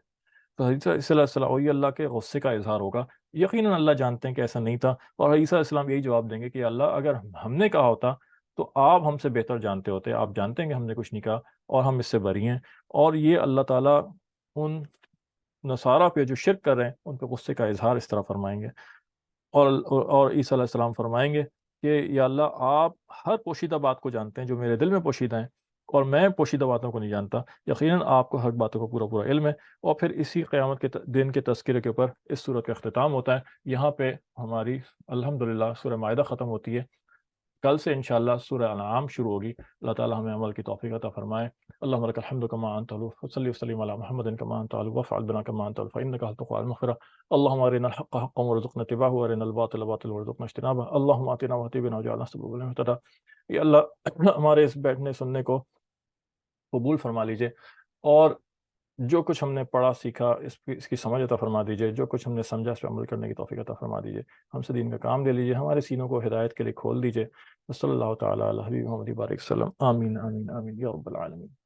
تو حضرت عیسیٰ علیہ السلام وہی اللہ کے غصے کا اظہار ہوگا، یقیناً اللہ جانتے ہیں کہ ایسا نہیں تھا، اور عیسیٰ علیہ السلام یہی جواب دیں گے کہ اللہ اگر ہم نے کہا ہوتا تو آپ ہم سے بہتر جانتے ہوتے، آپ جانتے ہیں کہ ہم نے کچھ نہیں کہا اور ہم اس سے بری ہیں۔ اور یہ اللہ تعالیٰ ان نصارہ پہ جو شرک کر رہے ہیں ان پہ غصے کا اظہار اس طرح فرمائیں گے، اور عیسیٰ علیہ السلام فرمائیں گے کہ یا اللہ آپ ہر پوشیدہ بات کو جانتے ہیں جو میرے دل میں پوشیدہ ہیں، اور میں پوشیدہ باتوں کو نہیں جانتا، یقیناً آپ کو حق باتوں کا پورا پورا علم ہے۔ اور پھر اسی قیامت کے دن کے تذکرے کے اوپر اس صورت کا اختتام ہوتا ہے۔ یہاں پہ ہماری الحمدللہ سورہ مائدہ ختم ہوتی ہے۔ کل سے انشاءاللہ سورہ انعام شروع ہوگی۔ اللہ تعالیٰ ہمیں عمل کی توفیق عطا فرمائے۔ اللہم لک الحمد کما انت اہل، وصلی وسلم علی محمد کما انت اہل، وافعل بنا کما انت اہل، فانک اہل التقوی والمغفرہ۔ اللہم ارنا الحق حقا وارزقنا اتباعہ، وارنا الباطل باطلا وارزقنا اجتنابہ۔ اللہم آتنا واہدی بنا وجعلنا سببا للمہتدی۔ یا اللہ ہمارے اس بیٹھنے سننے کو قبول فرما لیجئے، اور جو کچھ ہم نے پڑھا سیکھا اس کی سمجھ عطا فرما دیجئے، جو کچھ ہم نے سمجھا اس پہ عمل کرنے کی توفیق عطا فرما دیجئے، ہم سے دین کا کام دے لیجئے، ہمارے سینوں کو ہدایت کے لیے کھول دیجئے۔ صلی اللہ تعالیٰ علی حبیب محمد بارک وسلم۔ آمین آمین آمین یا رب العالمین۔